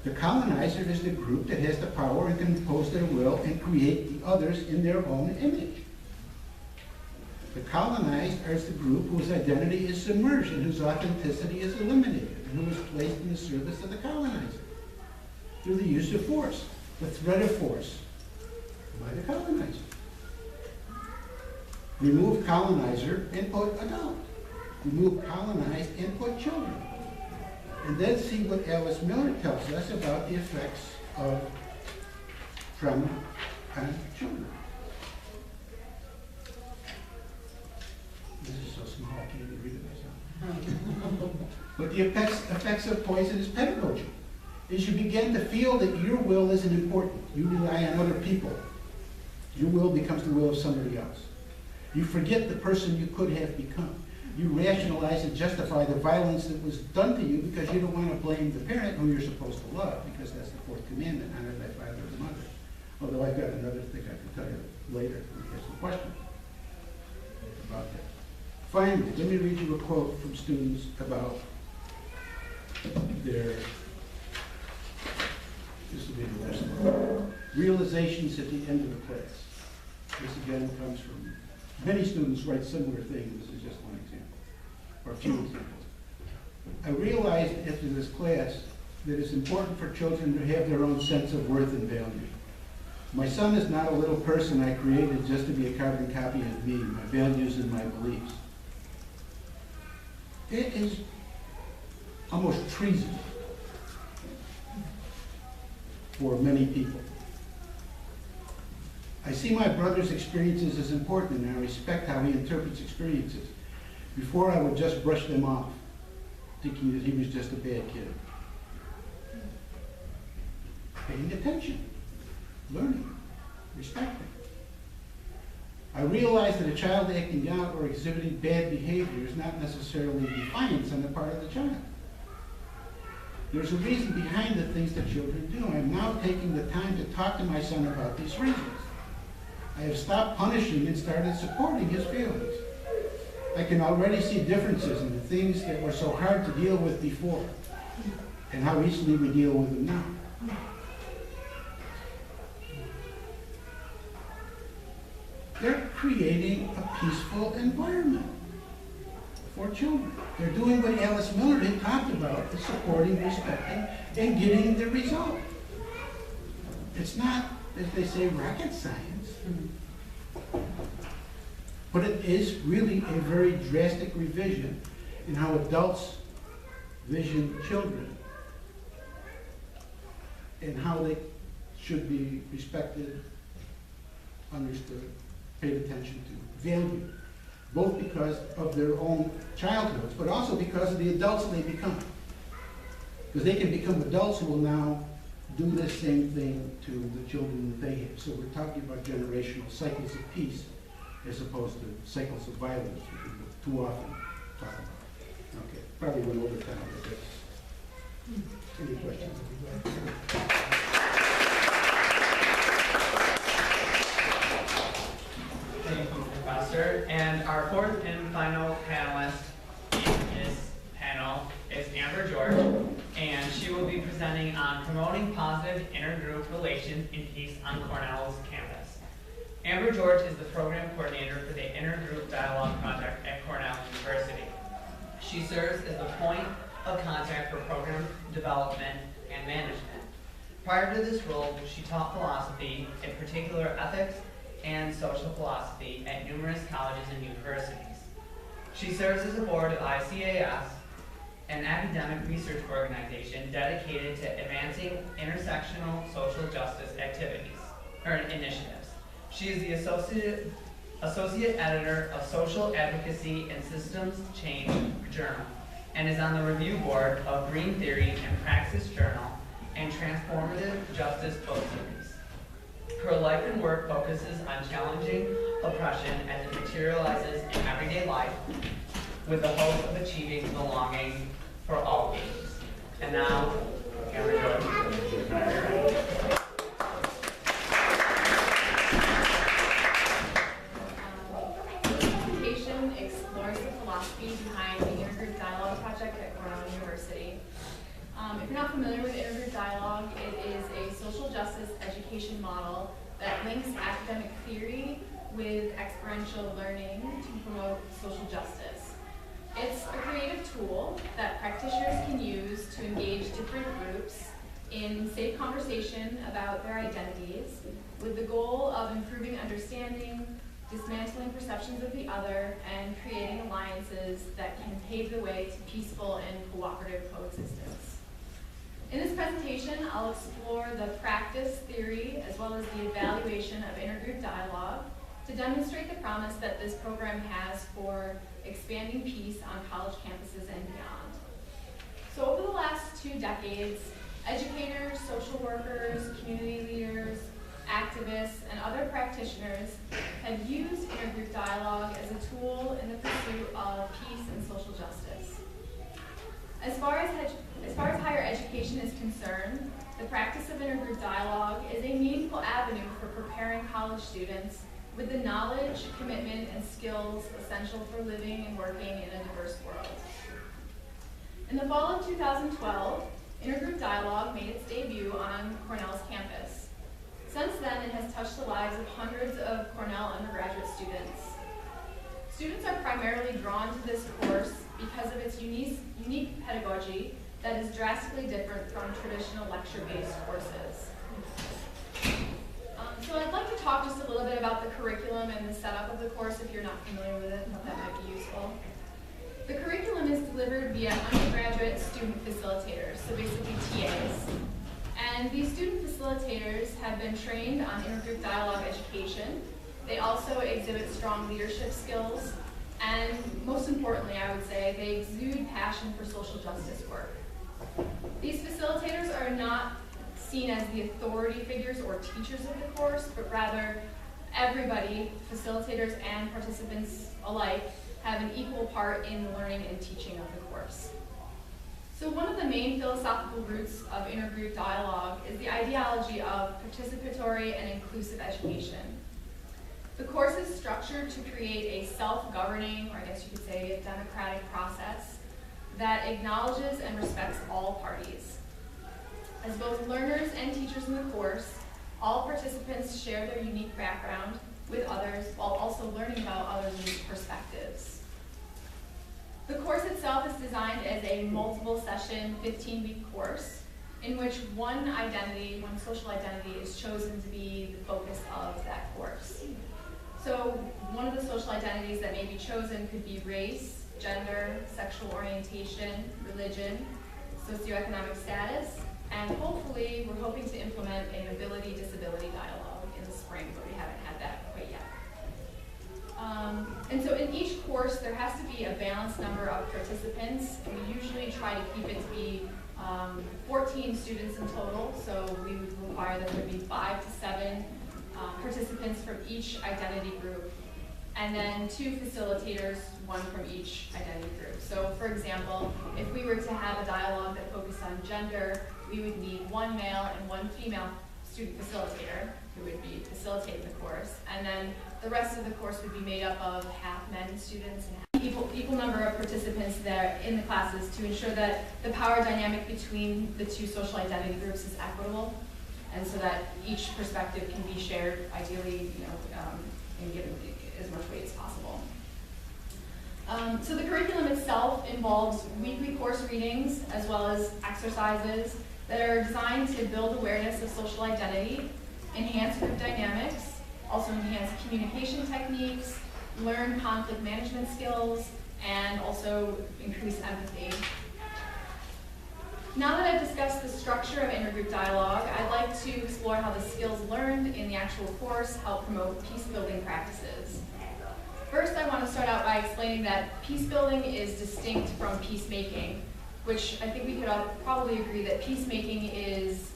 The colonizer is the group that has the power and can impose their will and create the others in their own image. The colonized is the group whose identity is submerged and whose authenticity is eliminated and who is placed in the service of the colonizer through the use of force, the threat of force by the colonizer. Remove colonizer and put adult. Remove colonized and put children. And then see what Alice Miller tells us about the effects of trauma on children. This is so small, I can't even read it myself. But the effects of poison is pedagogy. is you begin to feel that your will isn't important. You rely on other people. Your will becomes the will of somebody else. You forget the person you could have become. You rationalize and justify the violence that was done to you because you don't want to blame the parent who you're supposed to love, because that's the fourth commandment, honor thy father and mother. Although I've got another thing I can tell you later when you get some questions about that. Finally, let me read you a quote from students about their, this will be the last one, realizations at the end of the class. This again comes from, many students write similar things. This is just one example, or a few examples. I realized after this class that it's important for children to have their own sense of worth and value. My son is not a little person I created just to be a carbon copy of me, my values and my beliefs. It is almost treason for many people. I see my brother's experiences as important, and I respect how he interprets experiences. Before, I would just brush them off, thinking that he was just a bad kid. Paying attention, learning, respecting. I realize that a child acting out or exhibiting bad behavior is not necessarily defiance on the part of the child. There's a reason behind the things that children do. I'm now taking the time to talk to my son about these reasons. I have stopped punishing and started supporting his feelings. I can already see differences in the things that were so hard to deal with before and how easily we deal with them now. They're creating a peaceful environment for children. They're doing what Alice Miller had talked about, is supporting, respecting, and getting the result. It's not, as they say, rocket science. But it is really a very drastic revision in how adults vision children and how they should be respected, understood, paid attention to, valued, both because of their own childhoods, but also because of the adults they become. Because they can become adults who will now do the same thing to the children that they have. So we're talking about generational cycles of peace as opposed to cycles of violence, which we too often talk about. Okay, probably went over time with this. Any questions? Thank you, Professor. And our fourth and final panelist in this panel is Amber George, and she will be presenting on promoting positive intergroup relations in peace on Cornell's campus. Amber George is the program coordinator for the Intergroup Dialogue Project at Cornell University. She serves as the point of contact for program development and management. Prior to this role, she taught philosophy, in particular ethics and social philosophy, at numerous colleges and universities. She serves as a board of ICAS, an academic research organization dedicated to advancing intersectional social justice activities, or initiatives. She is the associate editor of Social Advocacy and Systems Change Journal, and is on the review board of Green Theory and Praxis Journal and Transformative Justice book series. Her life and work focuses on challenging oppression as it materializes in everyday life, with the hope of achieving belonging for all beings. And now, Amber George. This presentation explores the philosophy behind the Intergroup Dialogue Project at Cornell University. If you're not familiar with Intergroup Dialogue, it is a social justice education model that links academic theory with experiential learning to promote social justice. It's a creative tool that practitioners can use to engage different groups in safe conversation about their identities, with the goal of improving understanding, dismantling perceptions of the other, and creating alliances that can pave the way to peaceful and cooperative coexistence. In this presentation, I'll explore the practice, theory, as well as the evaluation of intergroup dialogue to demonstrate the promise that this program has for expanding peace on college campuses and beyond. So over the last 2 decades, educators, social workers, community leaders, activists, and other practitioners have used intergroup dialogue as a tool in the pursuit of peace and social justice. As far as higher education is concerned, the practice of intergroup dialogue is a meaningful avenue for preparing college students with the knowledge, commitment, and skills essential for living and working in a diverse world. In the fall of 2012, intergroup dialogue made its debut on Cornell's campus. Since then, it has touched the lives of hundreds of Cornell undergraduate students. Students are primarily drawn to this course because of its unique pedagogy that is drastically different from traditional lecture-based courses. So I'd like to talk just a little bit about the curriculum and the setup of the course if you're not familiar with it, I thought that might be useful. The curriculum is delivered via undergraduate student facilitators, so basically TAs. And these student facilitators have been trained on intergroup dialogue education. They also exhibit strong leadership skills, and most importantly, I would say, they exude passion for social justice work. These facilitators are not seen as the authority figures or teachers of the course, but rather everybody, facilitators and participants alike, have an equal part in the learning and teaching of the course. So one of the main philosophical roots of intergroup dialogue is the ideology of participatory and inclusive education. The course is structured to create a self-governing, or I guess you could say a democratic process that acknowledges and respects all parties. As both learners and teachers in the course, all participants share their unique background with others while also learning about others' perspectives. The course itself is designed as a multiple session, 15-week course in which one social identity is chosen to be the focus of that course. So one of the social identities that may be chosen could be race, gender, sexual orientation, religion, socioeconomic status, and hopefully we're hoping to implement an ability-disability dialogue in the spring, but we haven't had that quite yet. And so in each course, there has to be a balanced number of participants, and we usually try to keep it to be 14 students in total, so we would require that there be 5 to 7 participants from each identity group, and then 2 facilitators, 1 from each identity group. So for example, if we were to have a dialogue that focused on gender, we would need 1 male and 1 female student facilitator who would be facilitating the course, and then the rest of the course would be made up of half men students and equal number of participants there in the classes to ensure that the power dynamic between the 2 social identity groups is equitable, and so that each perspective can be shared, ideally, and given as much weight as possible. So the curriculum itself involves weekly course readings as well as exercises that are designed to build awareness of social identity, enhance group dynamics, also enhance communication techniques, learn conflict management skills, and also increase empathy. Now that I've discussed the structure of intergroup dialogue, I'd like to explore how the skills learned in the actual course help promote peace-building practices. First, I want to start out by explaining that peace-building is distinct from peacemaking, which I think we could all probably agree that peacemaking is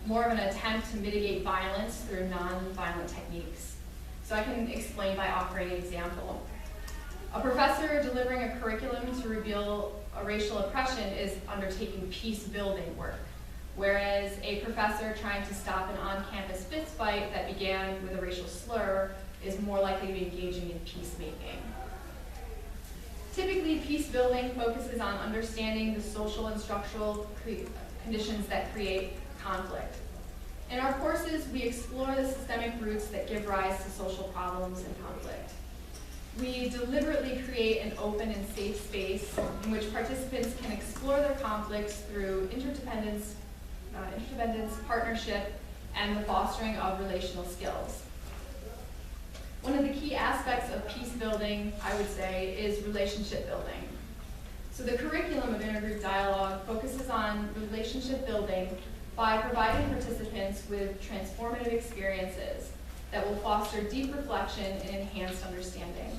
more of an attempt to mitigate violence through non-violent techniques. So I can explain by offering an example. A professor delivering a curriculum to reveal a racial oppression is undertaking peace-building work, whereas a professor trying to stop an on-campus fistfight that began with a racial slur is more likely to be engaging in peacemaking. Typically, peace-building focuses on understanding the social and structural conditions that create conflict. In our courses, we explore the systemic roots that give rise to social problems and conflict. We deliberately create an open and safe space in which participants can explore their conflicts through interdependence, partnership, and the fostering of relational skills. One of the key aspects of peace building, I would say, is relationship building. So the curriculum of intergroup dialogue focuses on relationship building by providing participants with transformative experiences that will foster deep reflection and enhanced understanding.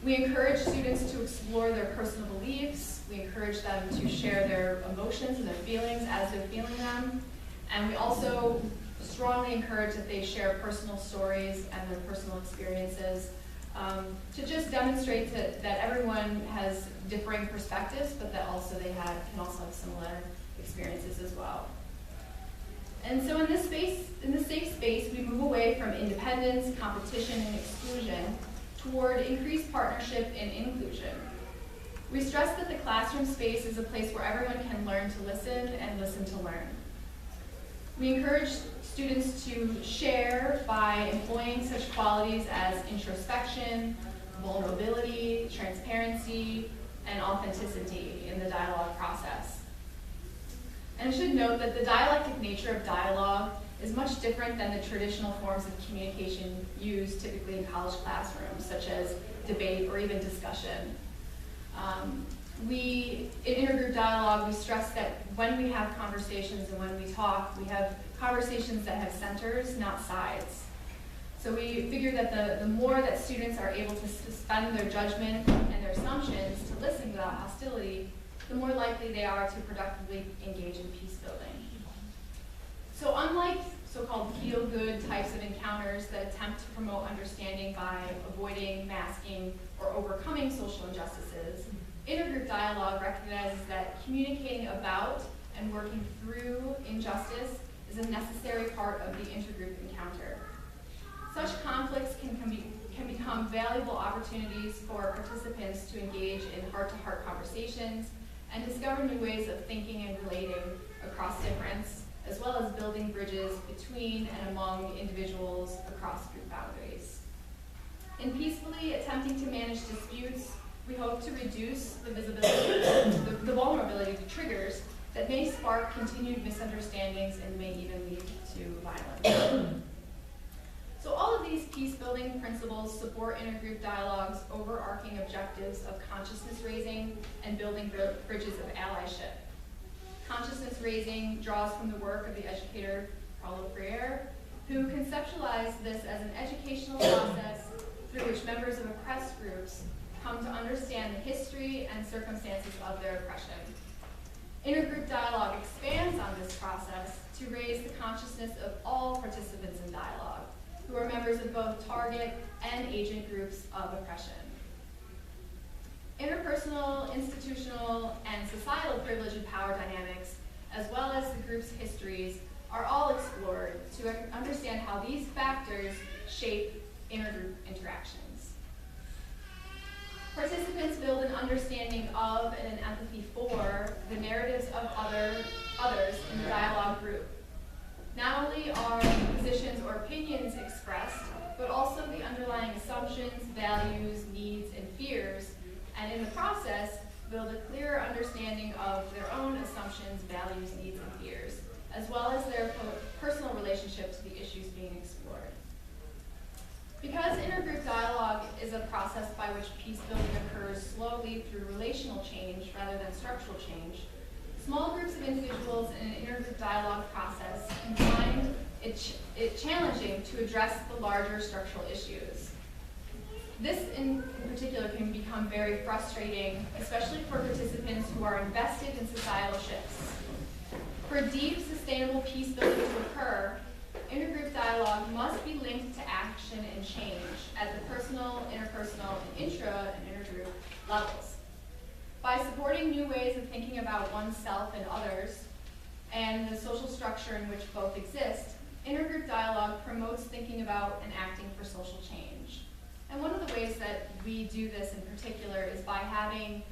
We encourage students to explore their personal beliefs. We encourage them to share their emotions and their feelings as they're feeling them. And we also strongly encourage that they share personal stories and their personal experiences to just demonstrate that everyone has differing perspectives, but that also they can also have similar experiences as well. And so in this safe space, we move away from independence, competition, and exclusion toward increased partnership and inclusion. We stress that the classroom space is a place where everyone can learn to listen and listen to learn. We encourage students to share by employing such qualities as introspection, vulnerability, transparency, and authenticity in the dialogue process. And I should note that the dialectic nature of dialogue is much different than the traditional forms of communication used typically in college classrooms, such as debate or even discussion. In intergroup dialogue, we stress that when we have conversations and when we talk, we have conversations that have centers, not sides. So we figure that the more that students are able to suspend their judgment and their assumptions to listen without hostility, the more likely they are to productively engage in peace building. So unlike so-called feel-good types of encounters that attempt to promote understanding by avoiding, masking, or overcoming social injustices, intergroup dialogue recognizes that communicating about and working through injustice is a necessary part of the intergroup encounter. Such conflicts can become valuable opportunities for participants to engage in heart-to-heart conversations and discover new ways of thinking and relating across difference, as well as building bridges between and among individuals across group boundaries. In peacefully attempting to manage disputes, we hope to reduce the the vulnerability to triggers that may spark continued misunderstandings and may even lead to violence. So all of these peace-building principles support intergroup dialogue's overarching objectives of consciousness raising and building bridges of allyship. Consciousness raising draws from the work of the educator Paulo Freire, who conceptualized this as an educational process through which members of oppressed groups come to understand the history and circumstances of their oppression. Intergroup dialogue expands on this process to raise the consciousness of all participants in dialogue, who are members of both target and agent groups of oppression. Interpersonal, institutional, and societal privilege and power dynamics, as well as the group's histories, are all explored to understand how these factors shape intergroup interactions. Participants build an understanding of and an empathy for the narratives of others in the dialogue group. Not only are positions or opinions expressed, but also the underlying assumptions, values, needs, and fears, and in the process, build a clearer understanding of their own assumptions, values, needs, and fears, as well as their personal relationship to the issues being explored. Because intergroup dialogue is a process by which peace building occurs slowly through relational change rather than structural change, small groups of individuals in an intergroup dialogue process can find it challenging to address the larger structural issues. This in particular can become very frustrating, especially for participants who are invested in societal shifts. For deep, sustainable peace building to occur, intergroup dialogue must be linked to action and change at the personal, interpersonal, and intra and intergroup levels. By supporting new ways of thinking about oneself and others, and the social structure in which both exist, intergroup dialogue promotes thinking about and acting for social change. And one of the ways that we do this in particular is by having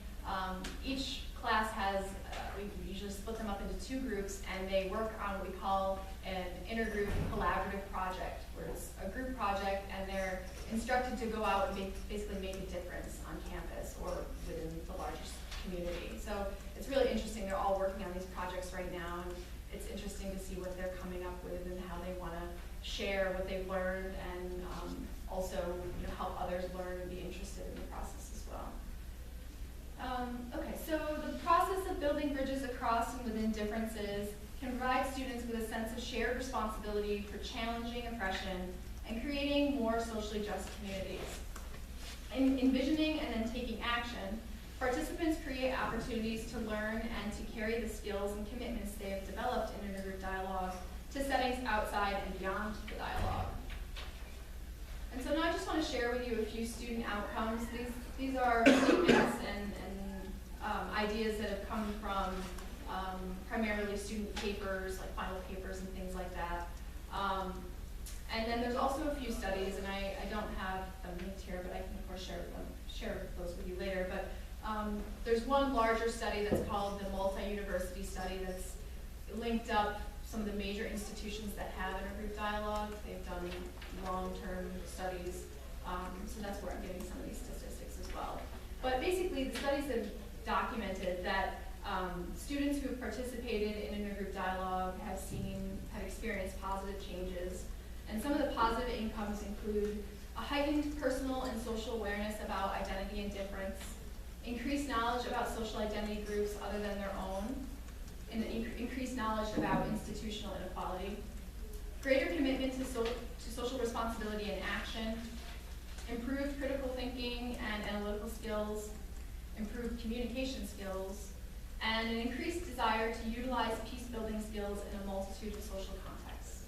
each class has, we usually split them up into two groups, and they work on what we call an intergroup collaborative project, where it's a group project and they're instructed to go out and basically make a difference on campus or within the larger community. So it's really interesting. They're all working on these projects right now, and it's interesting to see what they're coming up with and how they want to share what they've learned and also help others learn and be interested in the process as well. Okay, so the process of building bridges across and within differences can provide students with a sense of shared responsibility for challenging oppression and creating more socially just communities. In envisioning and then taking action, participants create opportunities to learn and to carry the skills and commitments they have developed in intergroup dialogue to settings outside and beyond the dialogue. And so now I just want to share with you a few student outcomes. These are statements and ideas that have come from primarily student papers, like final papers and things like that. And then there's also a few studies, and I don't have them linked here, but I can of course share those with you later. But there's one larger study that's called the multi-university study that's linked up some of the major institutions that have intergroup dialogue. They've done long-term studies, so that's where I'm getting some of these statistics as well. But basically, the studies have documented that students who have participated in intergroup dialogue have experienced positive changes. And some of the positive incomes include a heightened personal and social awareness about identity and difference, increased knowledge about social identity groups other than their own, and increased knowledge about institutional inequality, greater commitment to social responsibility and action, improved critical thinking and analytical skills, improved communication skills, and an increased desire to utilize peace-building skills in a multitude of social contexts.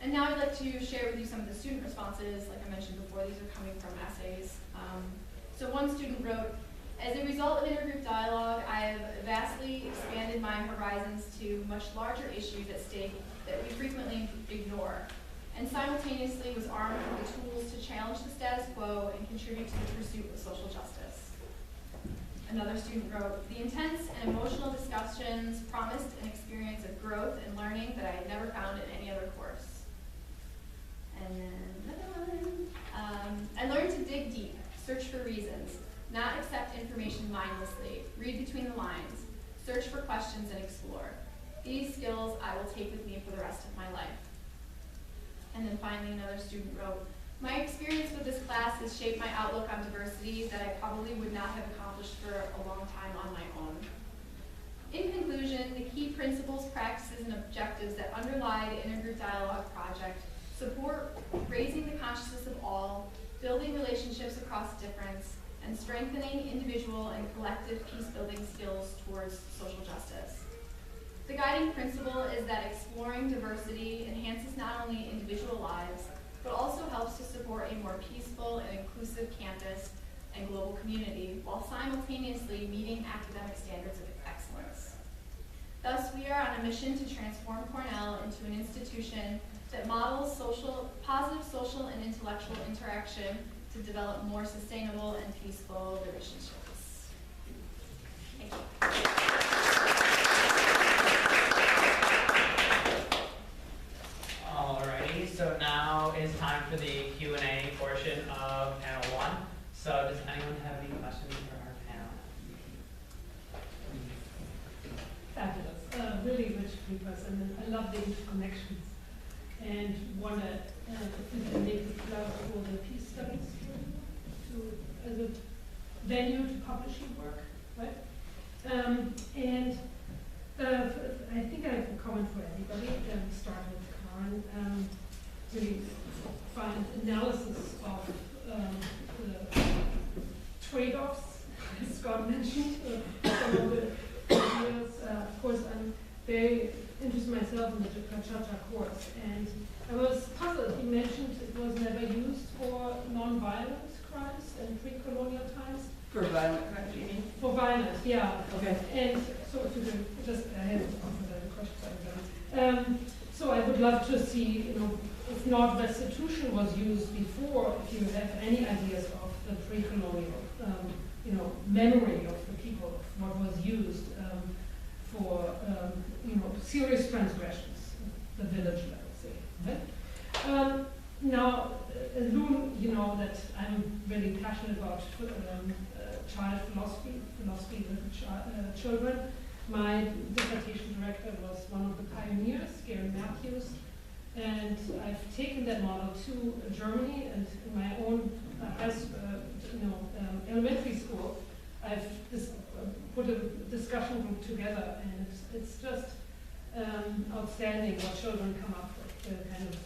And now I'd like to share with you some of the student responses. Like I mentioned before, these are coming from essays. So one student wrote, "As a result of intergroup dialogue, I have vastly expanded my horizons to much larger issues at stake that we frequently ignore, and simultaneously was armed with the tools to challenge the status quo and contribute to the pursuit of social justice." Another student wrote, "The intense and emotional discussions promised an experience of growth and learning that I had never found in any other course." And then another one, "I learned to dig deep, search for reasons, not accept information mindlessly, read between the lines, search for questions and explore. These skills I will take with me for the rest of my life." And then finally another student wrote, "My experience with this class has shaped my outlook on diversity that I probably would not have accomplished for a long time on my own." In conclusion, the key principles, practices, and objectives that underlie the Intergroup Dialogue project support raising the consciousness of all, building relationships across difference, and strengthening individual and collective peace-building skills towards social justice. The guiding principle is that exploring diversity enhances not only individual lives, but also helps to support a more peaceful and inclusive campus and global community, while simultaneously meeting academic standards of excellence. Thus, we are on a mission to transform Cornell into an institution that models positive social and intellectual interaction to develop more sustainable and peaceful relationships. Thank you. Alrighty, so now is time for the Q&A portion of panel 1. So does anyone have any questions for our panel? Fabulous, really rich papers, and I love the interconnections. And want to, if we can make the cloud for the peace studies as a venue to publishing work, right? And I think I have a comment for everybody. Start with Karen. Really find analysis of the trade-offs, as Scott mentioned, some of the ideas. Of course, I'm very interested myself in the Gacaca courts, and I was puzzled. He mentioned it was never used for non-violent crimes in pre-colonial times. For violent crimes, you mean? For violence, yeah. Okay. And so if you can just, I have a question. So I would love to see, if not restitution was used before, if you have any ideas of the pre-colonial, memory of the people, of what was used for, serious transgressions, the village level, say. Right? Now, Loon, that I'm really passionate about child philosophy with children. My dissertation director was one of the pioneers, Gary Matthews, and I've taken that model to Germany, and in my own elementary school, I've put a discussion group together, and it's just outstanding what children come up with, the kind of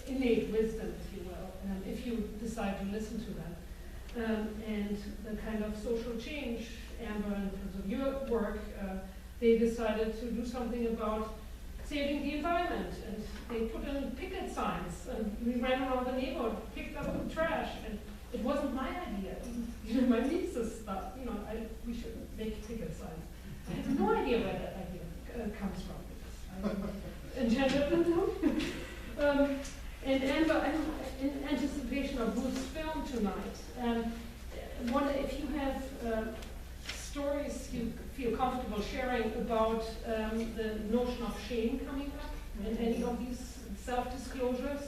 innate wisdom, if you will, if you decide to listen to them. and the kind of social change, Amber, in terms of your work, they decided to do something about saving the environment, and they put in picket signs, and we ran around the neighborhood, picked up the trash, and it wasn't my idea. You know, my nieces thought, you know, we should make picket signs. I have no idea where that idea comes from, because I intended to. And Amber, in anticipation of Ruth's film tonight, wonder if you have stories you feel comfortable sharing about the notion of shame coming up in any of these self-disclosures?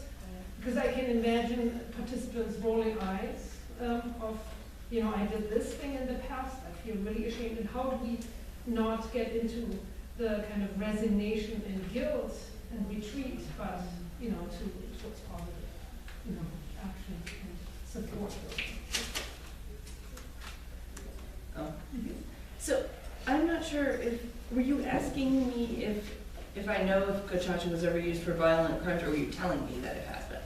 Because I can imagine participants rolling eyes of, you know, I did this thing in the past, I feel really ashamed, and how do we not get into the kind of resignation and guilt and retreat, but, you know, towards positive, you know, action and support. Oh. So I'm not sure if, were you asking me if I know if gacaca was ever used for violent crimes, or were you telling me that it has been?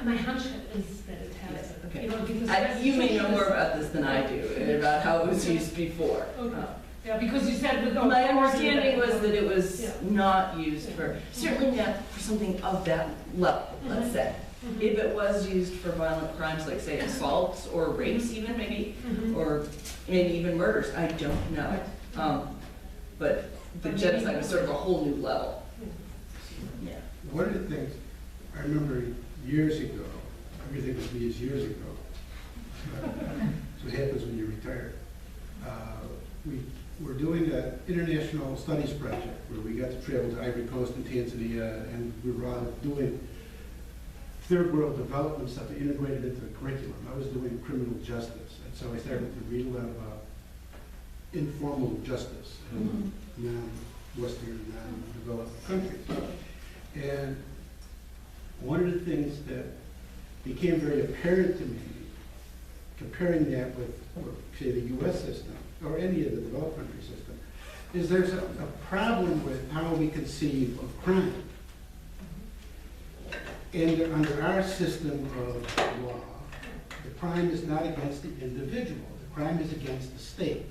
My hunch is that it has. Yes, okay. You know, because You may know more about this than I do, about how it was used before. Okay. Yeah, because you said with My understanding was that it was Yeah. not used for, certainly not for something of that level, let's say. Mhm. If it was used for violent crimes, like say assaults or rapes even maybe, Mhm. or maybe even murders, I don't know. But the genocide was sort of a whole new level. Yeah. One of the things, I remember years ago, everything with me is years ago. So it happens when you retire. We were doing an international studies project where we got to travel to Ivory Coast and Tanzania, and we were doing third world development stuff integrated into the curriculum. I was doing criminal justice, and so I started to read a lot about informal justice in non-Western, non-developed countries. And one of the things that became very apparent to me, comparing that with, say, the U.S. system, or any of the developed country system, is there's a problem with how we conceive of crime. And under our system of law, the crime is not against the individual. The crime is against the state.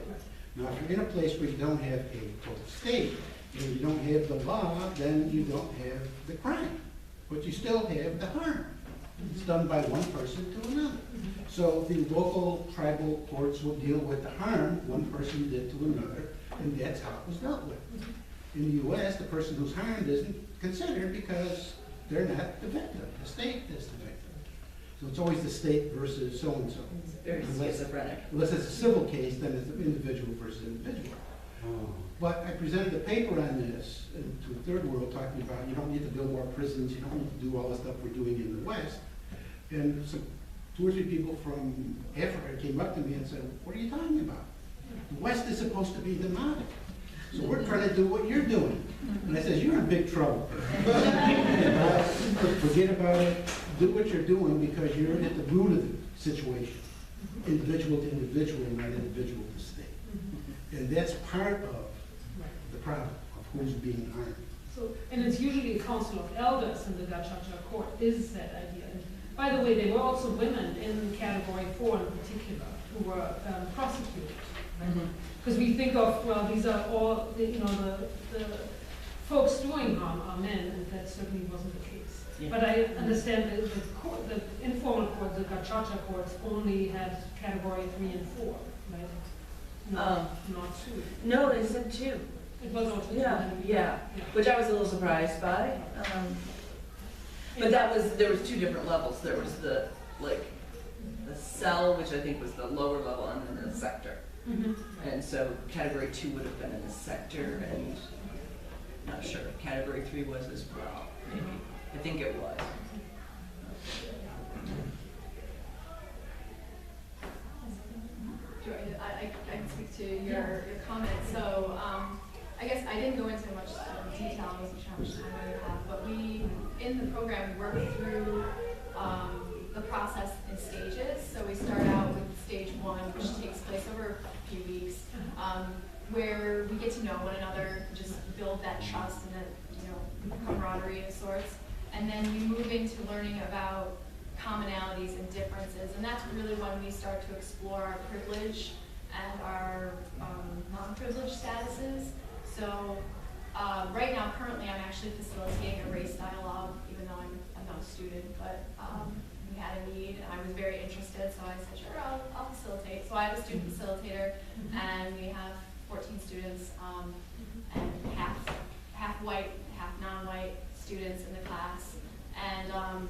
Now, if you're in a place where you don't have a quote, state, and you don't have the law, then you don't have the crime. But you still have the harm. It's done by one person to another. So the local tribal courts will deal with the harm one person did to another, and that's how it was dealt with. In the U.S., the person who's harmed isn't considered because they're not the victim. The state is the victim. So it's always the state versus so-and-so. It's very schizophrenic. Unless it's a civil case, then it's individual versus individual. But I presented a paper on this to the third world, talking about you don't need to build more prisons, you don't need to do all the stuff we're doing in the West. And so 2 or 3 people from Africa came up to me and said, what are you talking about? The West is supposed to be the model. So we're trying to do what you're doing. And I said, you're in big trouble. Forget about it. Do what you're doing because you're at the root of the situation. Individual to individual, not individual to state. And that's part of the problem of who's being harmed. So, and it's usually a council of elders in the Gacaca court is that idea. And by the way, there were also women in category 4 in particular who were prosecuted. Because we think of, well, these are all, the folks doing harm are men, and that certainly wasn't the case. Yeah. But I understand that the informal court, the Gacaca courts, only had category 3 and 4, right? Not 2. No, they said 2. It was also 2. Yeah, which I was a little surprised by. But there was 2 different levels. There was the cell, which I think was the lower level, and then the sector. And so category 2 would have been in the sector, and not sure if category 3 was as well. Maybe. I think it was. I can speak to your comment. So I guess I didn't go into much detail, I wasn't sure how much time I would have, but we, in the program, work through the process in stages. So we start out with stage 1, which takes place over a few weeks, where we get to know one another, just build that trust and that camaraderie of sorts. And then we move into learning about commonalities and differences, and that's really when we start to explore our privilege and our non-privileged statuses. So right now, currently, I'm actually facilitating a race dialogue, even though I'm not a student, but we had a need, and I was very interested, so I said, sure, I'll facilitate. So I have a student facilitator, and we have 14 students, and half white, half non-white students in the class. And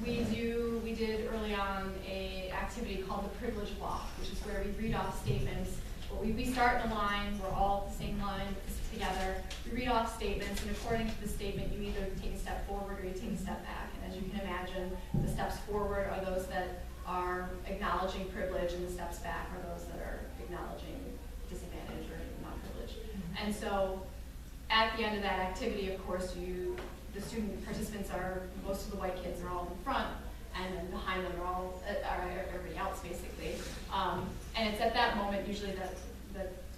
we did early on a activity called the privilege walk, which is where we read off statements. We start in a line, we're all the same line together. We read off statements, and according to the statement, you either take a step forward or you take a step back. And as you can imagine, the steps forward are those that are acknowledging privilege, and the steps back are those that are acknowledging disadvantage or non-privilege. And so at the end of that activity, of course, the student participants most of the white kids are all in front, and then behind them are everybody else, basically. And it's at that moment, usually, that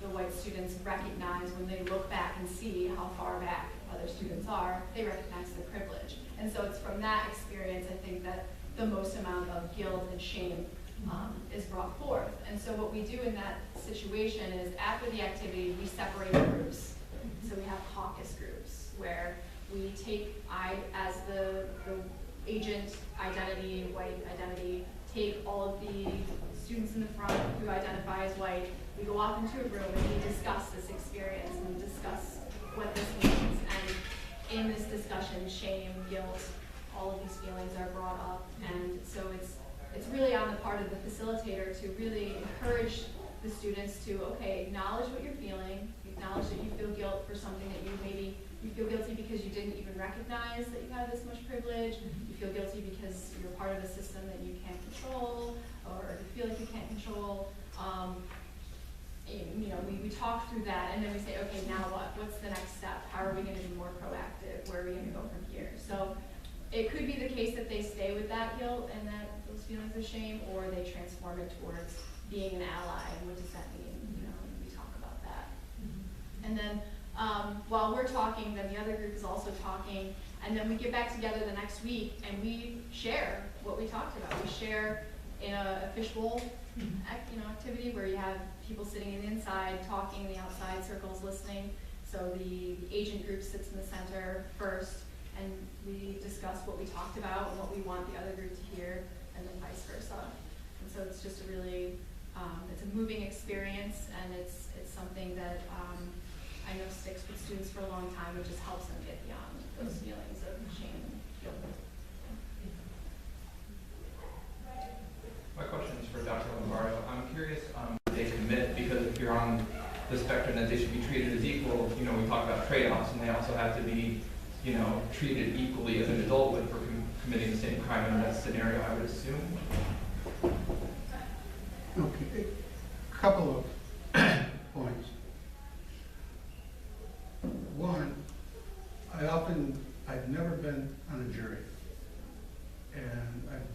the white students recognize, when they look back and see how far back other students are, they recognize their privilege. And so it's from that experience, I think, that the most amount of guilt and shame is brought forth. And so what we do in that situation is, after the activity, we separate groups. So we have caucus groups, where we take, as the agent identity, white identity, take all of the students in the front who identify as white. We go off into a room and we discuss this experience and discuss what this means. And in this discussion, shame, guilt, all of these feelings are brought up. And so it's really on the part of the facilitator to really encourage the students to, okay, acknowledge what you're feeling, acknowledge that you feel guilt for something that you feel guilty because you didn't even recognize that you had this much privilege. You feel guilty because you're part of a system that you can't control, or you feel like you can't control. We talk through that, and then we say, okay, now what? What's the next step? How are we going to be more proactive? Where are we going to go from here? So it could be the case that they stay with that guilt and those feelings of shame, or they transform it towards being an ally. And what does that mean? We talk about that. And then while we're talking, then the other group is also talking, and then we get back together the next week and we share what we talked about. We share in a fishbowl activity where you have people sitting in the inside talking, the outside circles listening. So the agent group sits in the center first, and we discuss what we talked about and what we want the other group to hear, and then vice versa. And so it's just a really, it's a moving experience, and it's something that I know sticks with students for a long time. It just helps them get beyond those feelings of shame and guilt. My question is for Dr. Lombardo. I'm curious, they commit, because if you're on the spectrum that they should be treated as equal, we talk about trade-offs, and they also have to be, treated equally as an adult would for committing the same crime in that scenario, I would assume. Okay, a couple of points. One, I've never been on a jury, and I've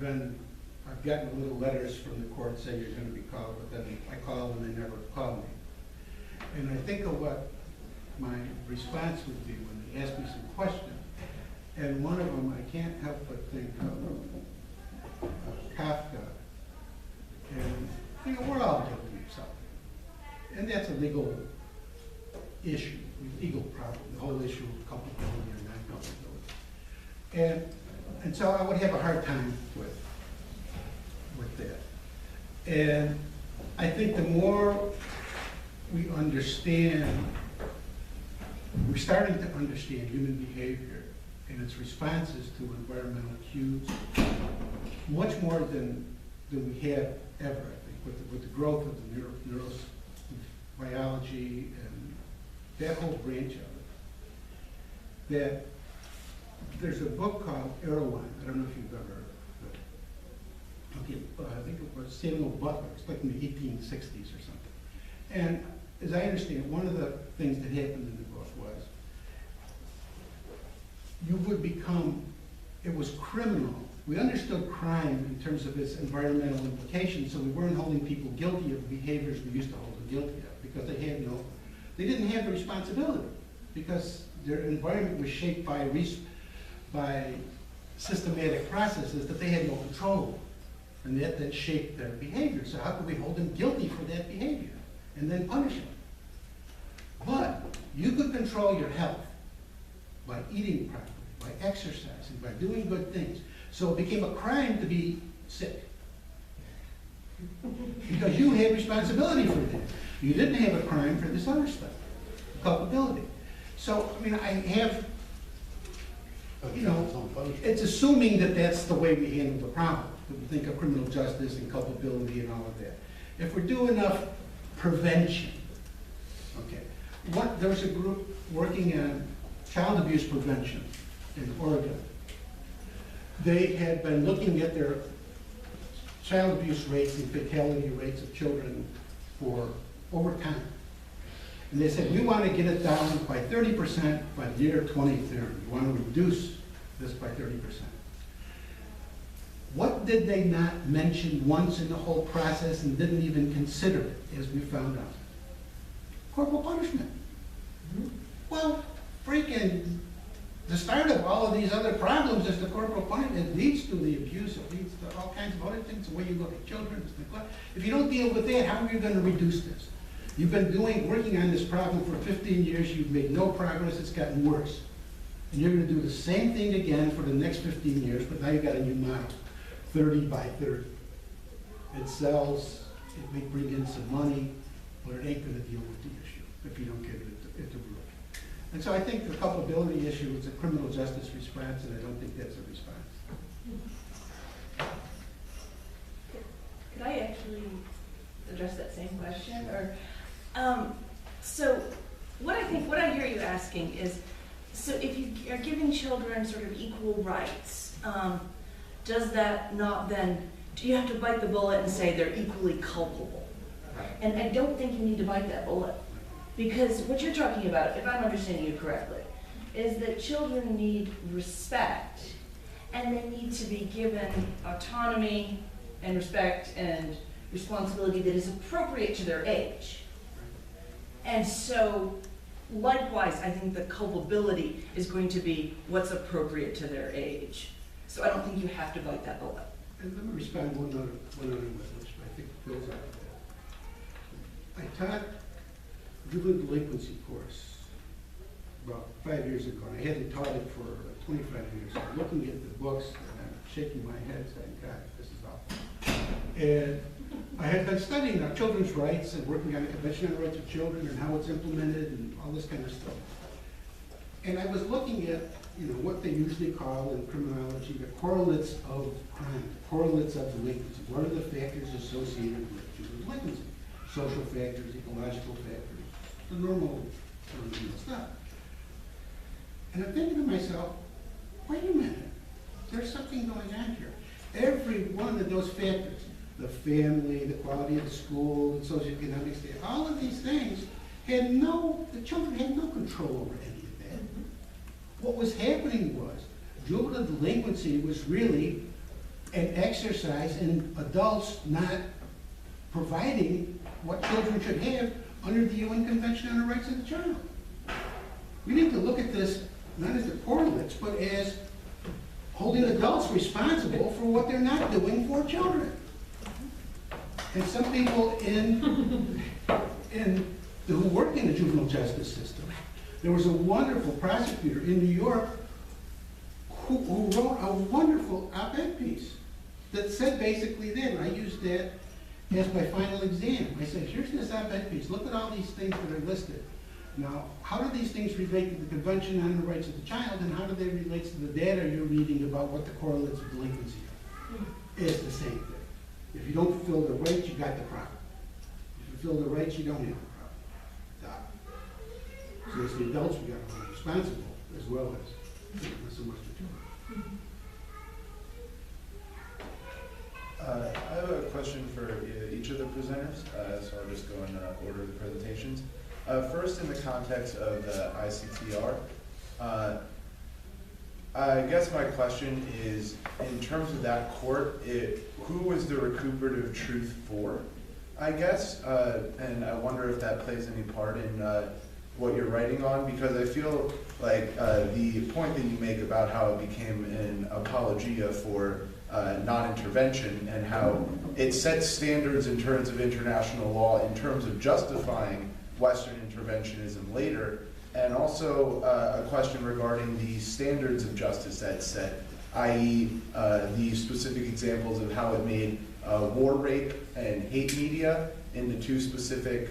gotten little letters from the court saying you're going to be called, but then I call them and they never call me. And I think of what my response would be when they ask me some questions, and one of them I can't help but think of Kafka. And we're all guilty of something, and that's a legal issue, legal problem, the whole issue of culpability or non-culpability. And so I would have a hard time with that. And I think the more we understand, we're starting to understand human behavior and its responses to environmental cues much more than we have ever, I think, with the growth of the neurobiology and that whole branch of it. That there's a book called Erewhon. I don't know if you've ever heard of it. Okay, I think it was Samuel Butler. It's like in the 1860s or something. And as I understand, one of the things that happened in the book was you would become, it was criminal. We understood crime in terms of its environmental implications, so we weren't holding people guilty of behaviors we used to hold them guilty of, because they didn't have the responsibility, because their environment was shaped by systematic processes that they had no control over. And that then shaped their behavior. So how could we hold them guilty for that behavior and then punish them? But you could control your health by eating properly, by exercising, by doing good things. So it became a crime to be sick. Because you had responsibility for that. You didn't have a crime for this other stuff, culpability. So, I mean, I have, you know, it's assuming that that's the way we handle the problem. That we think of criminal justice and culpability and all of that. If we do enough prevention, okay. There was a group working on child abuse prevention in Oregon. They had been looking at their child abuse rates and fatality rates of children for over time. And they said, we want to get it down by 30% by the year 2030. We want to reduce this by 30%. What did they not mention once in the whole process and didn't even consider it, as we found out? Corporal punishment. Well, freaking, the start of all of these other problems is the corporal punishment. It leads to the abuse, it leads to all kinds of other things, the way you look at children, it's neglect. If you don't deal with that, how are you going to reduce this? You've been working on this problem for 15 years, you've made no progress, it's gotten worse. And you're going to do the same thing again for the next 15 years, but now you've got a new model, 30 by 30. It sells, it may bring in some money, but it ain't going to deal with the issue if you don't get it to work. And so I think the culpability issue is a criminal justice response, and I don't think that's a response. Could I actually address that same question? Or, so what I hear you asking is, so if you are giving children sort of equal rights, does that not then, do you have to bite the bullet and say they're equally culpable? And I don't think you need to bite that bullet. Because what you're talking about, if I'm understanding you correctly, is that children need respect, and they need to be given autonomy and respect and responsibility that is appropriate to their age. And so, likewise, I think the culpability is going to be what's appropriate to their age. So I don't think you have to bite that bullet. And let me respond one other way, which I think builds out of that. I taught juvenile delinquency course about 5 years ago, and I hadn't taught it for 25 years. I'm looking at the books, and I'm shaking my head saying, God, this is awful. And I had been studying our children's rights and working on the Convention on the Rights of Children and how it's implemented and all this kind of stuff. And I was looking at, you know, what they usually call in criminology the correlates of crime, the correlates of delinquency. What are the factors associated with juvenile delinquency? Social factors, ecological factors, the normal stuff. And I'm thinking to myself, wait a minute, there's something going on here. Every one of those factors, the family, the quality of the school, the socioeconomic state, all of these things the children had no control over any of that. What was happening was juvenile delinquency was really an exercise in adults not providing what children should have under the UN Convention on the Rights of the Child. We need to look at this not as the correlates, but as holding adults responsible for what they're not doing for children. And some people who work in the juvenile justice system, there was a wonderful prosecutor in New York who wrote a wonderful op-ed piece that said basically that, and I used that as my final exam. I said, here's this op-ed piece, look at all these things that are listed. Now, how do these things relate to the Convention on the Rights of the Child, and how do they relate to the data you're reading about what the correlates of delinquency are? It's the same thing. If you don't fulfill the rights, you got the problem. If you fulfill the rights, you don't have the problem. So it's the adults we got to hold responsible, as well as not so much the children. I have a question for each of the presenters, so I'll just go in order of the presentations. First, in the context of the ICTR, I guess my question is, in terms of that court, who was the recuperative truth for, I guess? And I wonder if that plays any part in what you're writing on, because I feel like the point that you make about how it became an apologia for non-intervention and how it sets standards in terms of international law in terms of justifying Western interventionism later, and also a question regarding the standards of justice that's set, i.e. The specific examples of how it made war, rape, and hate media into two specific